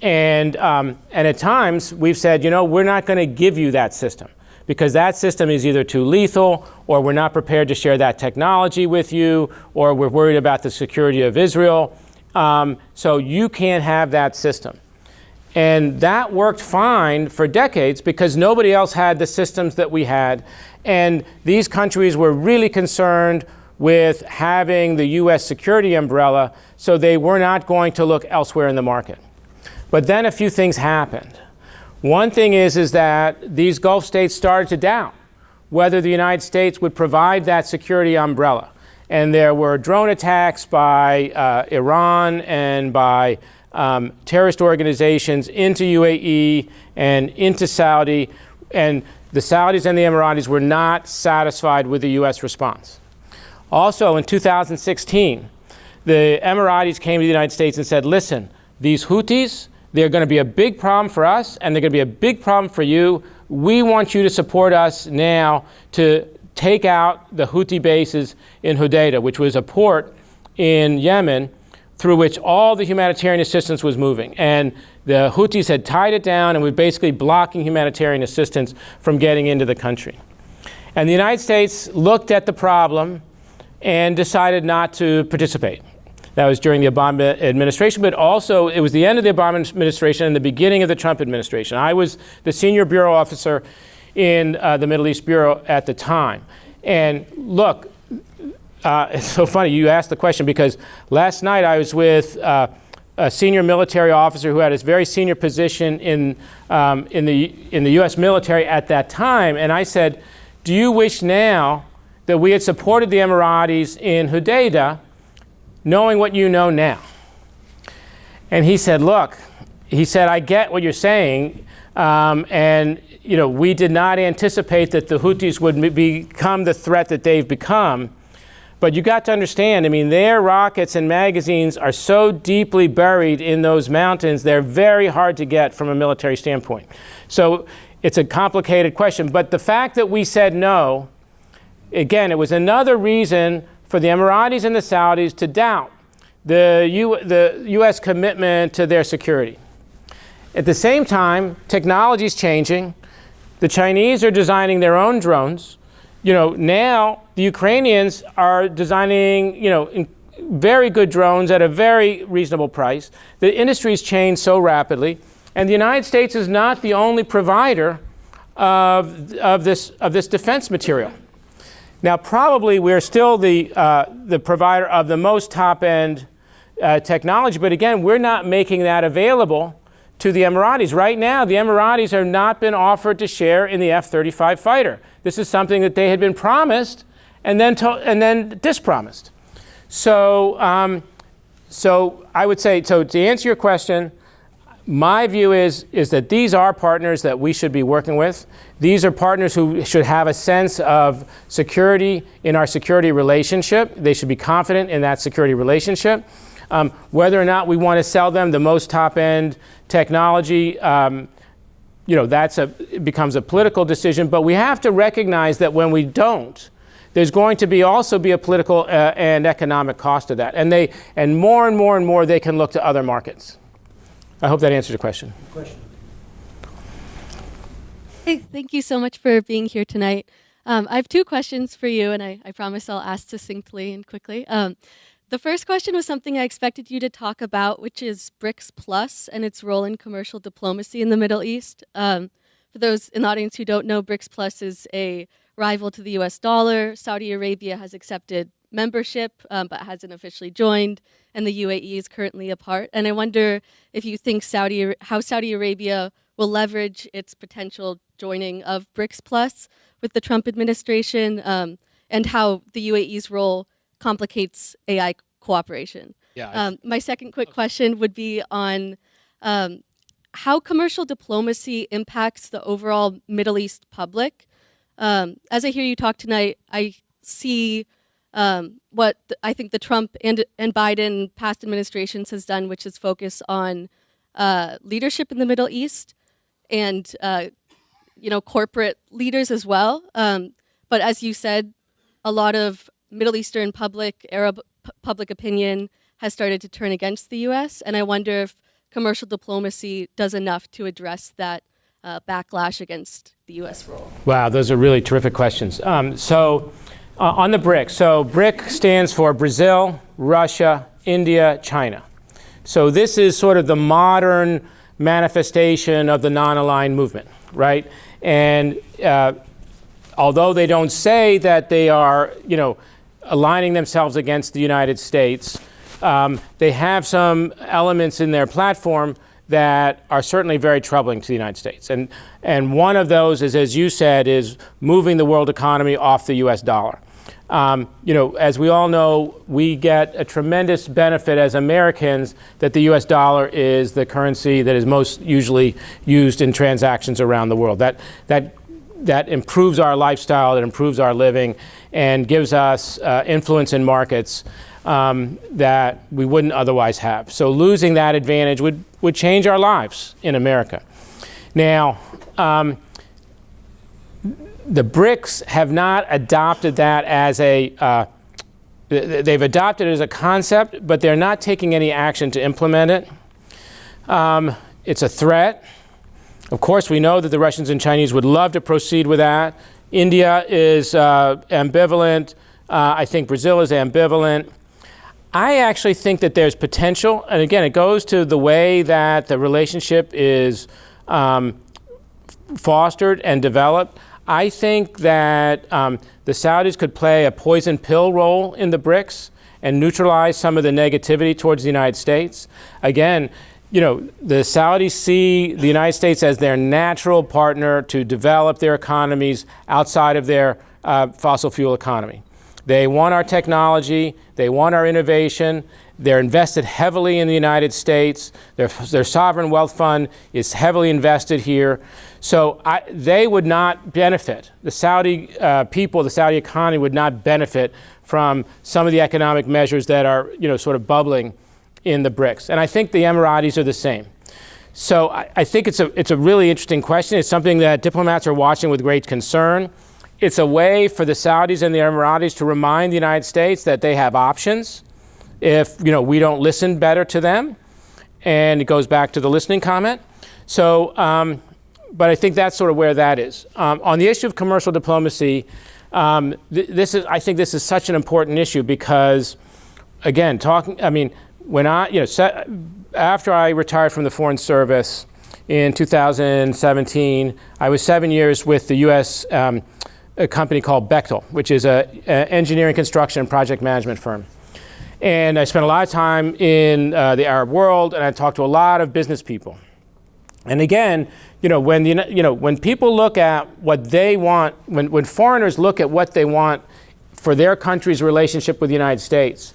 And at times, we've said, we're not going to give you that system, because that system is either too lethal, or we're not prepared to share that technology with you, or we're worried about the security of Israel. So you can't have that system. And that worked fine for decades because nobody else had the systems that we had. And these countries were really concerned with having the US security umbrella, so they were not going to look elsewhere in the market. But then a few things happened. One thing is that these Gulf states started to doubt whether the United States would provide that security umbrella. And there were drone attacks by Iran and by terrorist organizations into UAE and into Saudi. And the Saudis and the Emiratis were not satisfied with the US response. Also in 2016, the Emiratis came to the United States and said, listen, these Houthis, they're going to be a big problem for us, and they're going to be a big problem for you. We want you to support us now to take out the Houthi bases in Hodeidah, which was a port in Yemen through which all the humanitarian assistance was moving. And the Houthis had tied it down and were basically blocking humanitarian assistance from getting into the country. And the United States looked at the problem and decided not to participate. That was during the Obama administration, but also it was the end of the Obama administration and the beginning of the Trump administration. I was the senior bureau officer in the Middle East Bureau at the time. And look, it's so funny you asked the question, because last night I was with a senior military officer who had a very senior position in the U.S. military at that time, and I said, do you wish now that we had supported the Emiratis in Hodeidah, knowing what you know now? And he said, look, I get what you're saying, and we did not anticipate that the Houthis would become the threat that they've become. But you got to understand, their rockets and magazines are so deeply buried in those mountains, they're very hard to get from a military standpoint. So it's a complicated question. But the fact that we said no, again, it was another reason for the Emiratis and the Saudis to doubt the U.S. commitment to their security. At the same time, technology is changing. The Chinese are designing their own drones. Now the Ukrainians are designing, very good drones at a very reasonable price. The industry's changed so rapidly, and the United States is not the only provider of this defense material. Now, probably we're still the provider of the most top-end technology, but again, we're not making that available to the Emiratis. Right now, the Emiratis have not been offered to share in the F-35 fighter. This is something that they had been promised and then dispromised. So I would say, to answer your question, my view is that these are partners that we should be working with. These are partners who should have a sense of security in our security relationship. They should be confident in that security relationship. Whether or not we want to sell them the most top-end technology, it becomes a political decision. But we have to recognize that when we don't, there's going to also be a political and economic cost to that. And more and more they can look to other markets. I hope that answers your question. Hey, thank you so much for being here tonight. I have two questions for you, and I promise I'll ask succinctly and quickly. The first question was something I expected you to talk about, which is BRICS Plus and its role in commercial diplomacy in the Middle East. For those in the audience who don't know, BRICS Plus is a rival to the US dollar. Saudi Arabia has accepted membership, but hasn't officially joined, and the UAE is currently a part. And I wonder if you think how Saudi Arabia will leverage its potential joining of BRICS Plus with the Trump administration, and how the UAE's role complicates AI cooperation. Yeah. My second quick question would be on how commercial diplomacy impacts the overall Middle East public. As I hear you talk tonight, I see what I think the Trump and Biden past administrations has done, which is focus on leadership in the Middle East and corporate leaders as well. But as you said, a lot of Middle Eastern public, Arab public opinion has started to turn against the U.S. And I wonder if commercial diplomacy does enough to address that backlash against the U.S. role. Wow, those are really terrific questions. On the BRIC, so BRIC stands for Brazil, Russia, India, China. So this is sort of the modern manifestation of the non-aligned movement, right? And although they don't say that they are, aligning themselves against the United States, they have some elements in their platform that are certainly very troubling to the United States. And one of those is, as you said, is moving the world economy off the US dollar. As we all know, we get a tremendous benefit as Americans that the US dollar is the currency that is most usually used in transactions around the world. That improves our lifestyle, it improves our living, and gives us influence in markets that we wouldn't otherwise have. So losing that advantage would change our lives in America. Now, the BRICS have not adopted that as they've adopted it as a concept, but they're not taking any action to implement it. It's a threat. Of course, we know that the Russians and Chinese would love to proceed with that. India is ambivalent. I think Brazil is ambivalent. I actually think that there's potential, and again, it goes to the way that the relationship is fostered and developed. I think that the Saudis could play a poison pill role in the BRICS and neutralize some of the negativity towards the United States. Again, the Saudis see the United States as their natural partner to develop their economies outside of their fossil fuel economy. They want our technology, they want our innovation, they're invested heavily in the United States, their sovereign wealth fund is heavily invested here. So they would not benefit, the Saudi people, the Saudi economy would not benefit from some of the economic measures that are sort of bubbling in the BRICS. And I think the Emiratis are the same. So I think it's a really interesting question. It's something that diplomats are watching with great concern. It's a way for the Saudis and the Emiratis to remind the United States that they have options if we don't listen better to them. And it goes back to the listening comment. So, but I think that's sort of where that is. On the issue of commercial diplomacy, I think this is such an important issue because, again, after I retired from the Foreign Service in 2017, I was 7 years with the U.S. A company called Bechtel, which is an engineering, construction, and project management firm. And I spent a lot of time in the Arab world, and I talked to a lot of business people. And again, when people look at what they want, when foreigners look at what they want for their country's relationship with the United States,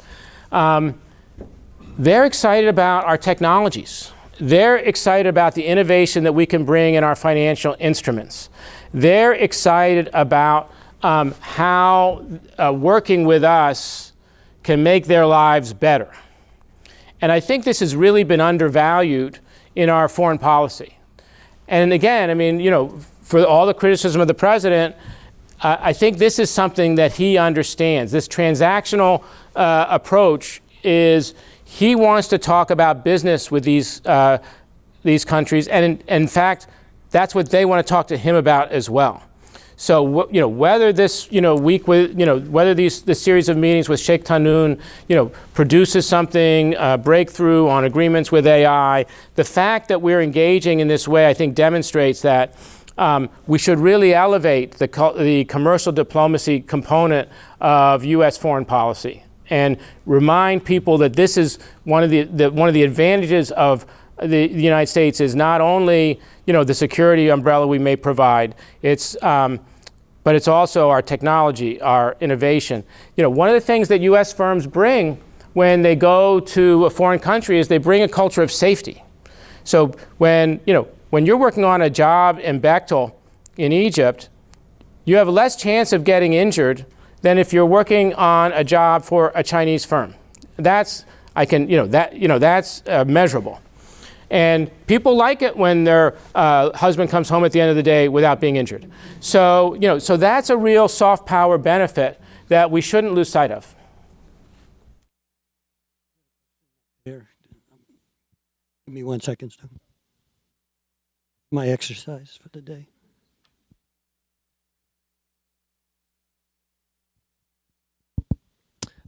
they're excited about our technologies. They're excited about the innovation that we can bring in our financial instruments. They're excited about how working with us can make their lives better. And I think this has really been undervalued in our foreign policy. And again, for all the criticism of the president, I think this is something that he understands. This transactional approach is he wants to talk about business with these countries, and in fact, that's what they want to talk to him about as well. So whether this whether this series of meetings with Sheikh Tahnoun produces something, breakthrough on agreements with AI, the fact that we're engaging in this way, I think, demonstrates that we should really elevate the commercial diplomacy component of U.S. foreign policy and remind people that this is one of the advantages of the United States is not only the security umbrella we may provide, but it's also our technology, our innovation. One of the things that U.S. firms bring when they go to a foreign country is they bring a culture of safety. So when you're working on a job in Bechtel in Egypt, you have less chance of getting injured than if you're working on a job for a Chinese firm. That's measurable. And people like it when their husband comes home at the end of the day without being injured. So that's a real soft power benefit that we shouldn't lose sight of. Here, give me 1 second, Stu. My exercise for the day.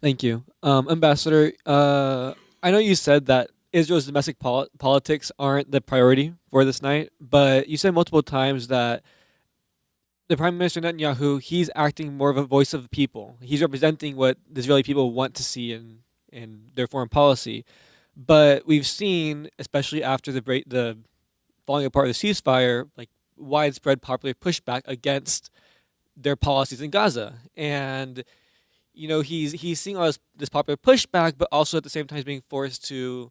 Thank you. Ambassador, I know you said that Israel's domestic politics aren't the priority for this night, but you said multiple times that the Prime Minister Netanyahu, he's acting more of a voice of the people. He's representing what the Israeli people want to see in their foreign policy. But we've seen, especially after the falling apart of the ceasefire, like widespread popular pushback against their policies in Gaza. And he's seeing all this popular pushback, but also at the same time he's being forced to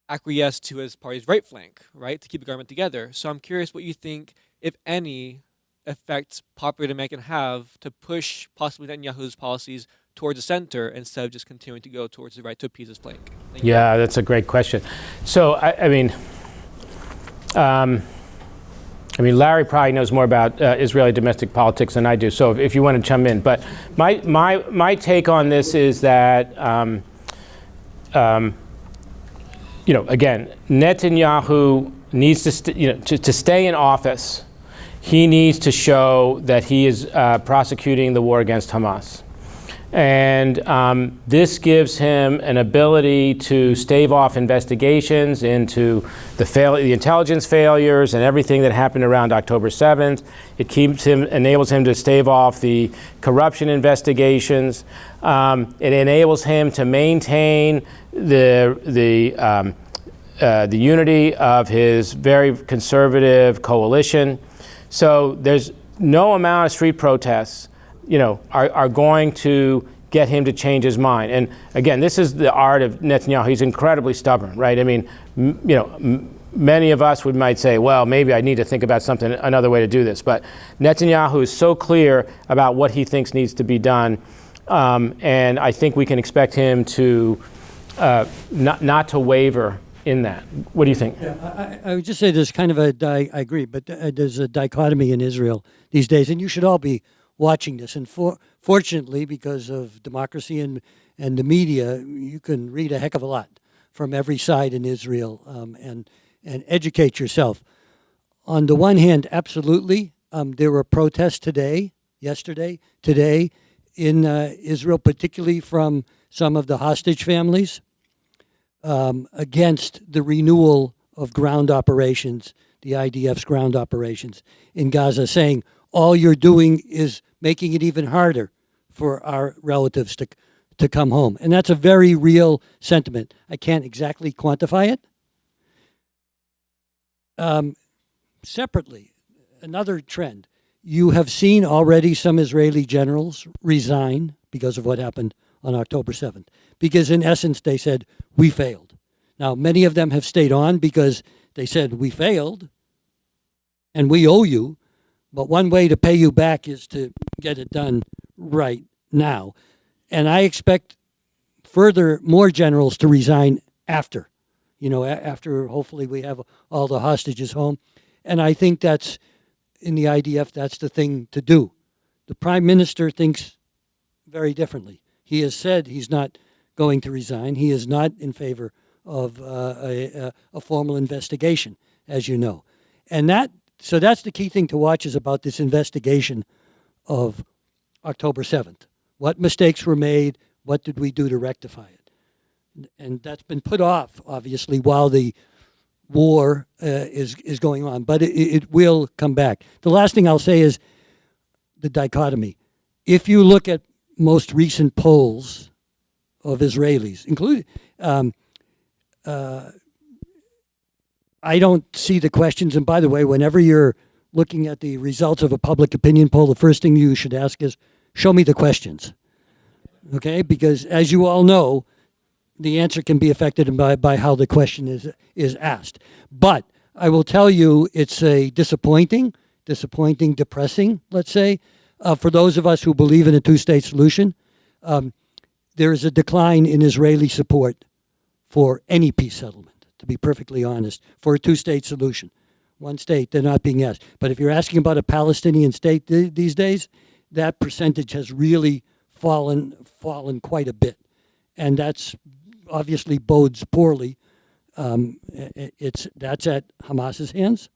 acquiesce to his party's right flank, right, to keep the government together. So I'm curious what you think, if any, effects popular demand can have to push possibly Netanyahu's policies towards the center instead of just continuing to go towards the right to appease his flank. Yeah, that's a great question. So I mean, Larry probably knows more about Israeli domestic politics than I do. So if you want to chime in, but my take on this is that again, Netanyahu needs to stay in office. He needs to show that he is prosecuting the war against Hamas. And this gives him an ability to stave off investigations into the intelligence failures and everything that happened around October 7th. It enables him to stave off the corruption investigations. It enables him to maintain the unity of his very conservative coalition. So there's no amount of street protests are going to get him to change his mind. And again, this is the art of Netanyahu. He's incredibly stubborn, right? I mean, many of us might say, well, maybe I need to think about another way to do this. But Netanyahu is so clear about what he thinks needs to be done. And I think we can expect him to not to waver in that. What do you think? Yeah, I would just say there's kind of I agree, but there's a dichotomy in Israel these days, and you should all be watching this. And fortunately, because of democracy and the media, you can read a heck of a lot from every side in Israel and educate yourself. On the one hand, absolutely, there were protests today in Israel, particularly from some of the hostage families, against the renewal of ground operations, the IDF's ground operations in Gaza, saying all you're doing is making it even harder for our relatives to come home. And that's a very real sentiment. I can't exactly quantify it. Separately, another trend. You have seen already some Israeli generals resign because of what happened on October 7th. Because in essence, they said, we failed. Now, many of them have stayed on because they said, we failed and we owe you. But one way to pay you back is to get it done right now. And I expect more generals to resign after hopefully we have all the hostages home. And I think that's, in the IDF, that's the thing to do. The Prime Minister thinks very differently. He has said he's not going to resign. He is not in favor of a formal investigation, as you know. And so that's the key thing to watch, is about this investigation of October 7th. What mistakes were made? What did we do to rectify it? And that's been put off, obviously, while the war is going on. But it will come back. The last thing I'll say is the dichotomy. If you look at most recent polls of Israelis, including, I don't see the questions. And by the way, whenever you're looking at the results of a public opinion poll, the first thing you should ask is, show me the questions. okay? Because as you all know, the answer can be affected by how the question is asked. But I will tell you, it's a disappointing, depressing, let's say, for those of us who believe in a two-state solution. There is a decline in Israeli support for any peace settlement, to be perfectly honest, for a two-state solution. One state, they're not being asked. But if you're asking about a Palestinian state these days, that percentage has really fallen quite a bit. And that's obviously bodes poorly. That's at Hamas's hands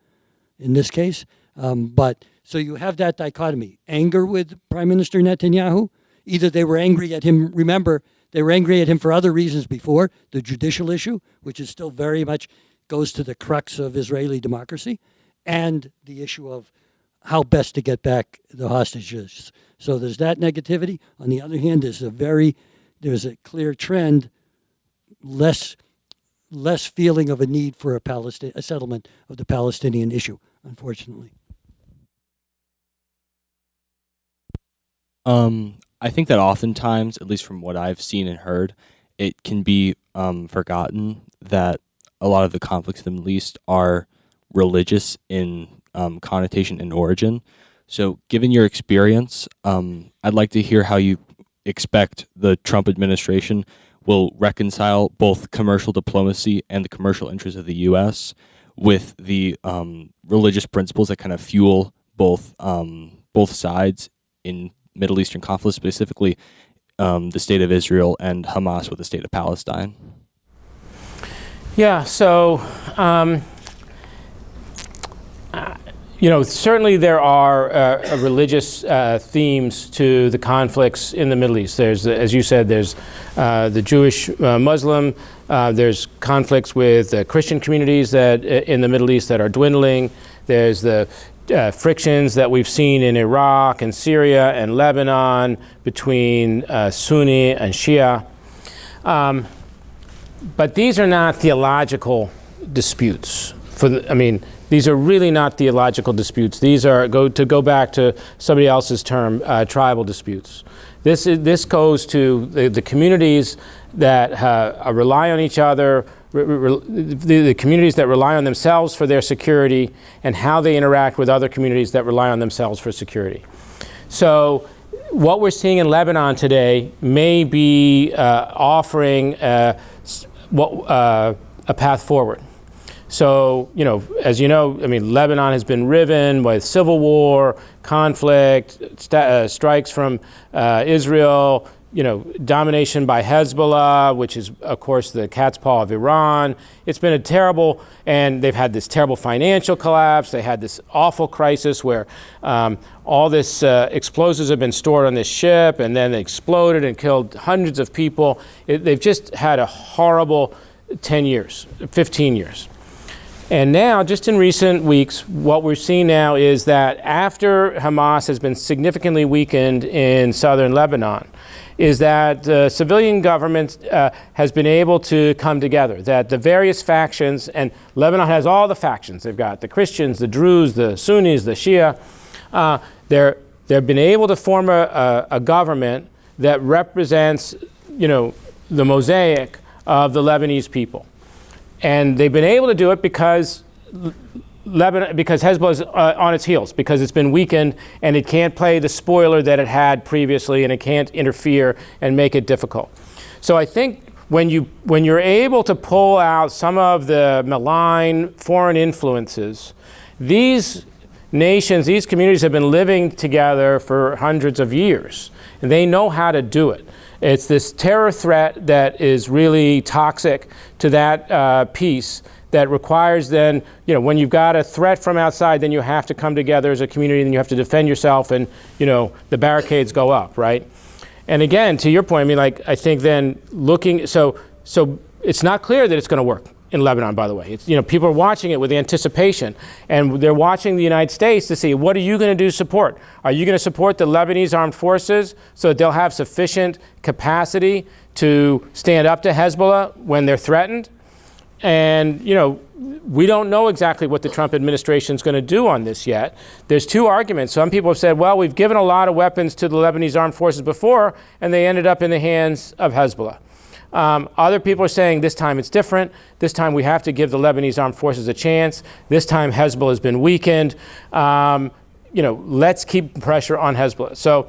in this case. But so you have that dichotomy: anger with Prime Minister Netanyahu. Either they were angry at him. Remember, they were angry at him for other reasons before, the judicial issue, which is still very much goes to the crux of Israeli democracy, and the issue of how best to get back the hostages. So there's that negativity. On the other hand, there's a clear trend, less feeling of a need for a settlement of the Palestinian issue, unfortunately. I think that oftentimes, at least from what I've seen and heard, it can be forgotten that a lot of the conflicts in the Middle East are religious in connotation and origin. So given your experience, I'd like to hear how you expect the Trump administration will reconcile both commercial diplomacy and the commercial interests of the U.S. with the religious principles that kind of fuel both sides in Middle Eastern conflict, specifically the state of Israel and Hamas with the state of Palestine. Yeah, so, certainly there are religious themes to the conflicts in the Middle East. There's, as you said, there's the Jewish Muslim, there's conflicts with Christian communities that in the Middle East that are dwindling. There's the frictions that we've seen in Iraq and Syria and Lebanon between Sunni and Shia. But these are not theological disputes. These are really not theological disputes. These are, to go back to somebody else's term, tribal disputes. This goes to the communities that rely on each other, the communities that rely on themselves for their security, and how they interact with other communities that rely on themselves for security. So what we're seeing in Lebanon today may be offering a path forward. So, as you know, Lebanon has been riven with civil war, conflict, strikes from Israel, domination by Hezbollah, which is, of course, the cat's paw of Iran. It's been and they've had this terrible financial collapse. They had this awful crisis where all this explosives have been stored on this ship, and then they exploded and killed hundreds of people. They've just had a horrible 10 years, 15 years. And now, just in recent weeks, what we're seeing now is that after Hamas has been significantly weakened in southern Lebanon, is that the civilian government has been able to come together, that the various factions, and Lebanon has all the factions. They've got the Christians, the Druze, the Sunnis, the Shia. They've been able to form a government that represents, the mosaic of the Lebanese people. And they've been able to do it because Hezbollah is on its heels, because it's been weakened and it can't play the spoiler that it had previously, and it can't interfere and make it difficult. So I think when you're able to pull out some of the malign foreign influences, these nations, these communities have been living together for hundreds of years, and they know how to do it. It's this terror threat that is really toxic to that peace, that requires then, when you've got a threat from outside, then you have to come together as a community, and you have to defend yourself, and, the barricades go up, right? And again, to your point, I think then so it's not clear that it's going to work in Lebanon, by the way. It's, people are watching it with anticipation, and they're watching the United States to see, what are you going to do to support? Are you going to support the Lebanese armed forces so that they'll have sufficient capacity to stand up to Hezbollah when they're threatened? And, we don't know exactly what the Trump administration is going to do on this yet. There's two arguments. Some people have said, well, we've given a lot of weapons to the Lebanese armed forces before, and they ended up in the hands of Hezbollah. Other people are saying this time it's different. This time we have to give the Lebanese armed forces a chance. This time Hezbollah has been weakened. Let's keep pressure on Hezbollah. So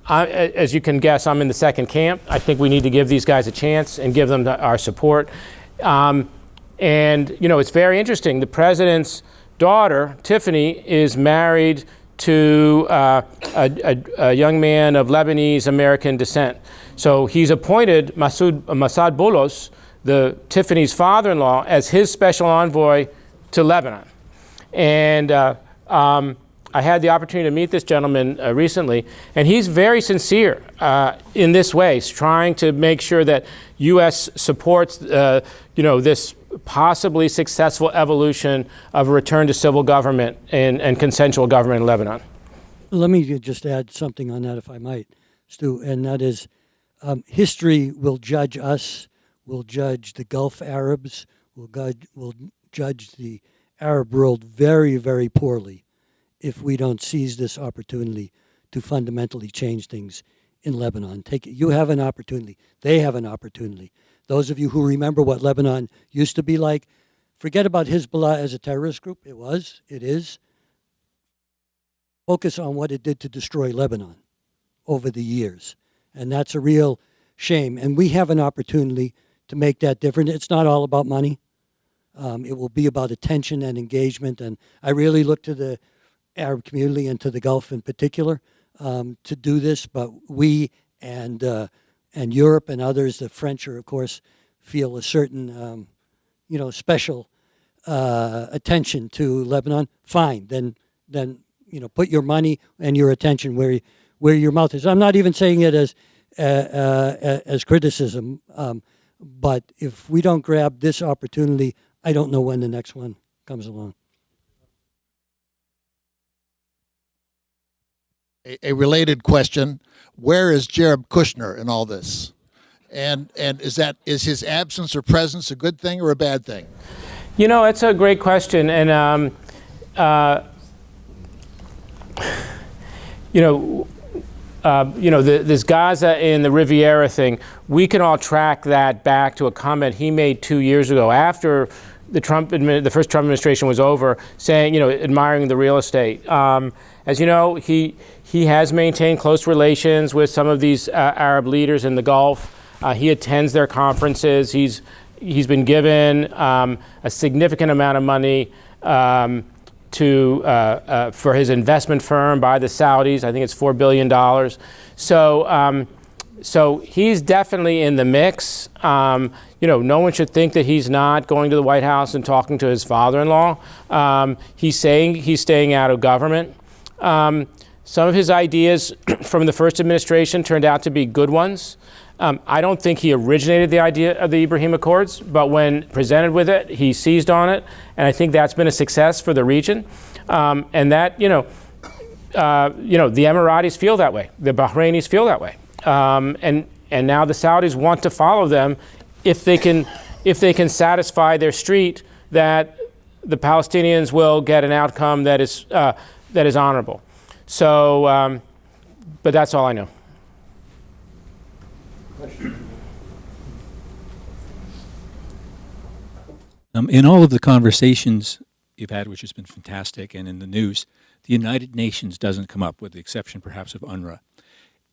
as you can guess, I'm in the second camp. I think we need to give these guys a chance and give them our support. It's very interesting. The president's daughter, Tiffany, is married to a young man of Lebanese American descent. So he's appointed Masad Boulos, Tiffany's father-in-law, as his special envoy to Lebanon. And I had the opportunity to meet this gentleman recently, and he's very sincere in this way, trying to make sure that U.S. supports, this possibly successful evolution of a return to civil government and consensual government in Lebanon. Let me just add something on that, if I might, Stu, and that is history will judge us, will judge the Gulf Arabs, will judge the Arab world very, very poorly if we don't seize this opportunity to fundamentally change things in Lebanon. You have an opportunity. They have an opportunity. Those of you who remember what Lebanon used to be like, forget about Hezbollah as a terrorist group. It is. Focus on what it did to destroy Lebanon over the years. And that's a real shame. And we have an opportunity to make that different. It's not all about money. It will be about attention and engagement. And I really look to the Arab community and to the Gulf in particular to do this. But we and Europe and others, the French are, of course, feel a certain, special attention to Lebanon. Fine, then put your money and your attention where your mouth is. I'm not even saying it as criticism, but if we don't grab this opportunity, I don't know when the next one comes along. A related question: where is Jared Kushner in all this? And is his absence or presence a good thing or a bad thing? It's a great question, and this Gaza and the Riviera thing, we can all track that back to a comment he made 2 years ago after the first Trump administration was over, saying, admiring the real estate. As you know, he has maintained close relations with some of these Arab leaders in the Gulf. He attends their conferences. He's been given a significant amount of money for his investment firm by the Saudis. I think it's $4 billion. So he's definitely in the mix. No one should think that he's not going to the White House and talking to his father-in-law. He's saying he's staying out of government. Some of his ideas from the first administration turned out to be good ones. I don't think he originated the idea of the Ibrahim Accords, but when presented with it, he seized on it, and I think that's been a success for the region. And that, the Emiratis feel that way, the Bahrainis feel that way, and now the Saudis want to follow them if they can satisfy their street that the Palestinians will get an outcome that is honorable. So, but that's all I know. In all of the conversations you've had, which has been fantastic, and in the news, the United Nations doesn't come up, with the exception perhaps of UNRWA.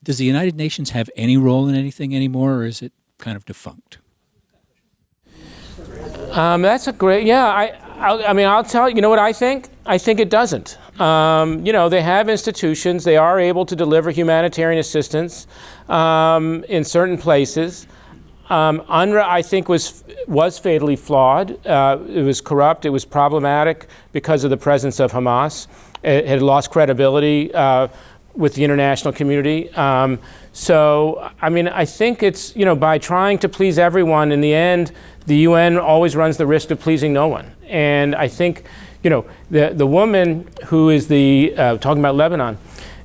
Does the United Nations have any role in anything anymore, or is it kind of defunct? That's a great, I'll tell you, what I think? I think it doesn't. They have institutions. They are able to deliver humanitarian assistance in certain places. UNRWA, I think, was fatally flawed. It was corrupt. It was problematic because of the presence of Hamas. It had lost credibility with the international community. I think it's, by trying to please everyone, in the end, the UN always runs the risk of pleasing no one. And I think, the woman who is talking about Lebanon,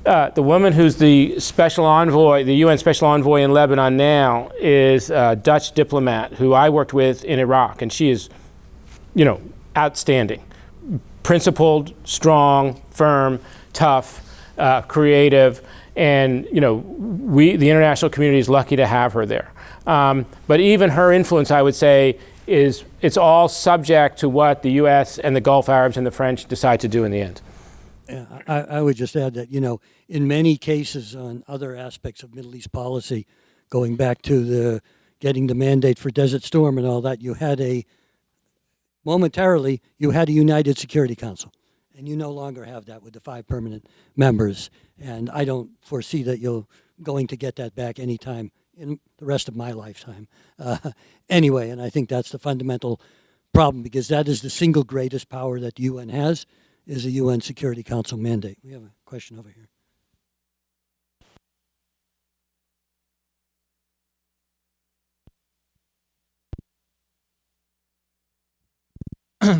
the woman who's the special envoy, the UN special envoy in Lebanon now, is a Dutch diplomat who I worked with in Iraq, and she is outstanding. Principled, strong, firm, tough, creative, and the international community is lucky to have her there. But even her influence, I would say, it's all subject to what the U.S. and the Gulf Arabs and the French decide to do in the end. Yeah, I would just add that, in many cases on other aspects of Middle East policy, going back to getting the mandate for Desert Storm and all that, momentarily, you had a United Security Council. And you no longer have that with the 5 permanent members. And I don't foresee that you're going to get that back anytime in the rest of my lifetime. Anyway, and I think that's the fundamental problem, because that is the single greatest power that the UN has, is a UN Security Council mandate. We have a question over here.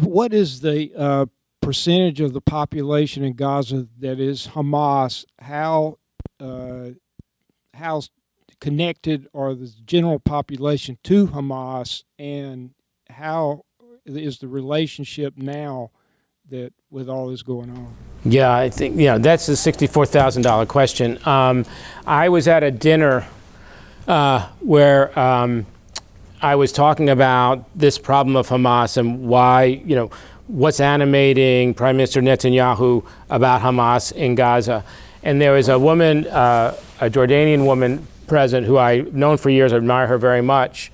What is the percentage of the population in Gaza that is Hamas? How connected are the general population to Hamas, and how is the relationship now that with all this going on? Yeah, I think that's a $64,000 question. I was at a dinner where I was talking about this problem of Hamas and why, what's animating Prime Minister Netanyahu about Hamas in Gaza. And there was a woman, a Jordanian woman present who I've known for years, I admire her very much.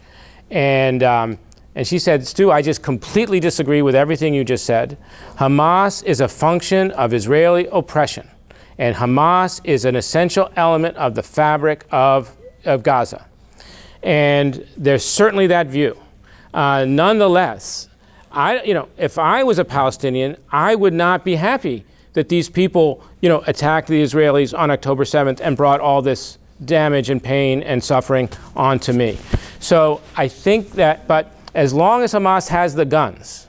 And she said, Stu, I just completely disagree with everything you just said. Hamas is a function of Israeli oppression. And Hamas is an essential element of the fabric of Gaza. And there's certainly that view. Nonetheless, if I was a Palestinian, I would not be happy that these people, attacked the Israelis on October 7th and brought all this damage and pain and suffering onto me. So I think that, but as long as Hamas has the guns,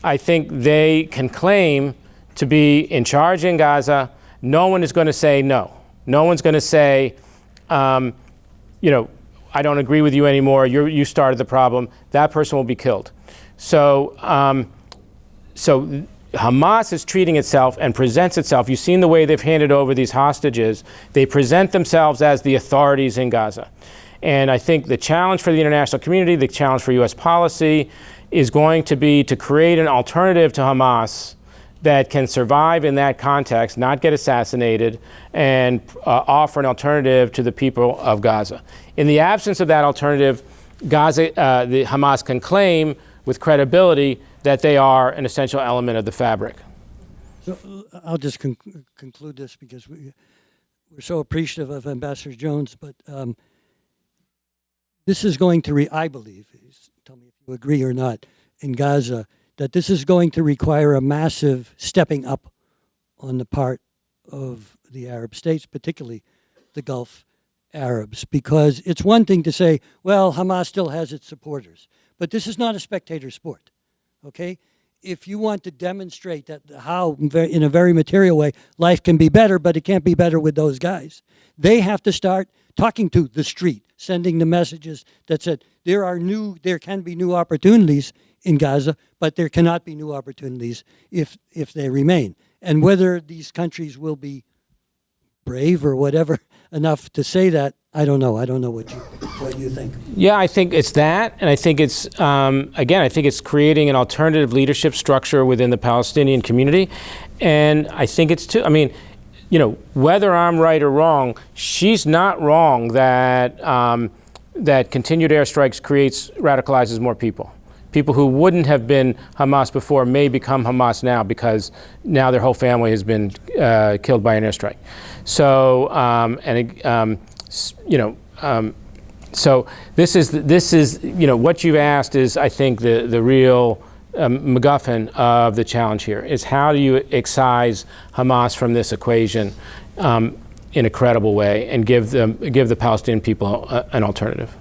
I think they can claim to be in charge in Gaza. No one is going to say no. No one's going to say, I don't agree with you anymore. You started the problem. That person will be killed. So Hamas is treating itself and presents itself. You've seen the way they've handed over these hostages. They present themselves as the authorities in Gaza. And I think the challenge for the international community, the challenge for U.S. policy, is going to be to create an alternative to Hamas that can survive in that context, not get assassinated, and offer an alternative to the people of Gaza. In the absence of that alternative, the Hamas can claim with credibility that they are an essential element of the fabric. So I'll just conclude this, because we're so appreciative of Ambassador Jones, but this is going to, I believe, tell me if you agree or not, in Gaza, that this is going to require a massive stepping up on the part of the Arab states, particularly the Gulf Arabs, because it's one thing to say, well, Hamas still has its supporters, but this is not a spectator sport, okay? If you want to demonstrate that how, in a very material way, life can be better, but it can't be better with those guys, they have to start talking to the street, sending the messages that said there can be new opportunities in Gaza, but there cannot be new opportunities if they remain. And whether these countries will be brave or whatever enough to say that, I don't know. I don't know what you think. Yeah, I think it's that, and I think it's again, I think it's creating an alternative leadership structure within the Palestinian community, and I think it's too. I mean, whether I'm right or wrong, she's not wrong that that continued airstrikes radicalizes more people. People who wouldn't have been Hamas before may become Hamas now, because now their whole family has been killed by an airstrike. So, so this is what you've asked is, I think, the real MacGuffin of the challenge here is, how do you excise Hamas from this equation in a credible way and give the Palestinian people an alternative.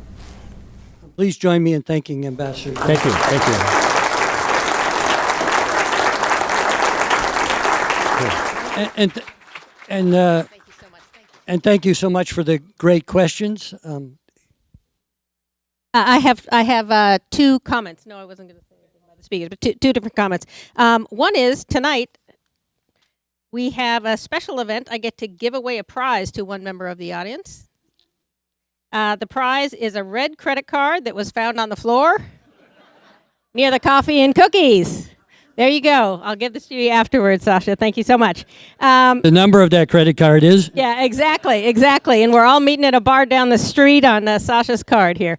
Please join me in thanking Ambassador. Thank you. Thank you. And thank you so much for the great questions. I have 2 comments. No, I wasn't going to say anything, by the speakers, but two different comments. One is tonight we have a special event. I get to give away a prize to one member of the audience. The prize is a red credit card that was found on the floor near the coffee and cookies. There you go. I'll give this to you afterwards, Sasha. Thank you so much. The number of that credit card is? Yeah, exactly. And we're all meeting at a bar down the street on Sasha's card here.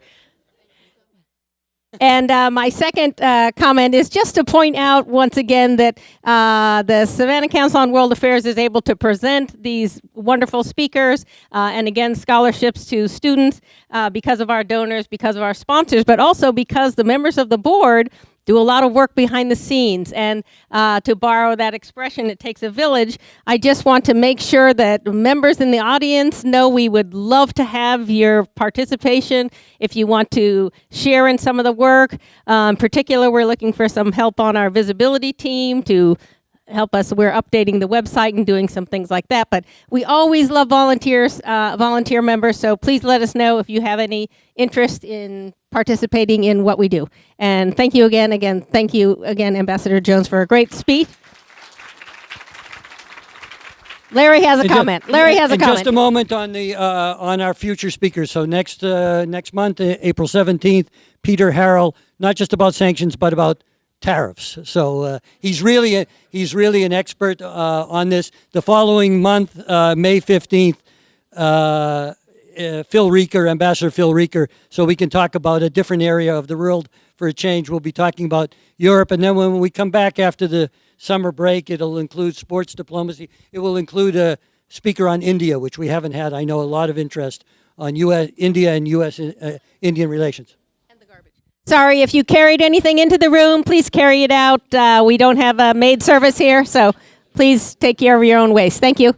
And my second comment is just to point out once again that the Savannah Council on World Affairs is able to present these wonderful speakers and again scholarships to students because of our donors, because of our sponsors, but also because the members of the board do a lot of work behind the scenes. And to borrow that expression, it takes a village. I just want to make sure that members in the audience know we would love to have your participation. If you want to share in some of the work, in particular, we're looking for some help on our visibility team to help us. We're updating the website and doing some things like that. But we always love volunteer members. So please let us know if you have any interest in participating in what we do. And thank you again. Thank you again, Ambassador Jones, for a great speech. Larry has a comment. Just a moment on the on our future speakers. So next month, April 17th, Peter Harrell, not just about sanctions, but about tariffs. So he's really an expert on this. The following month, May 15th, Ambassador Phil Rieker, so we can talk about a different area of the world for a change. We'll be talking about Europe, and then when we come back after the summer break, it'll include sports diplomacy. It will include a speaker on India, which we haven't had. I know a lot of interest on India and U.S.-Indian relations. Sorry, if you carried anything into the room, please carry it out. We don't have a maid service here, so please take care of your own waste. Thank you.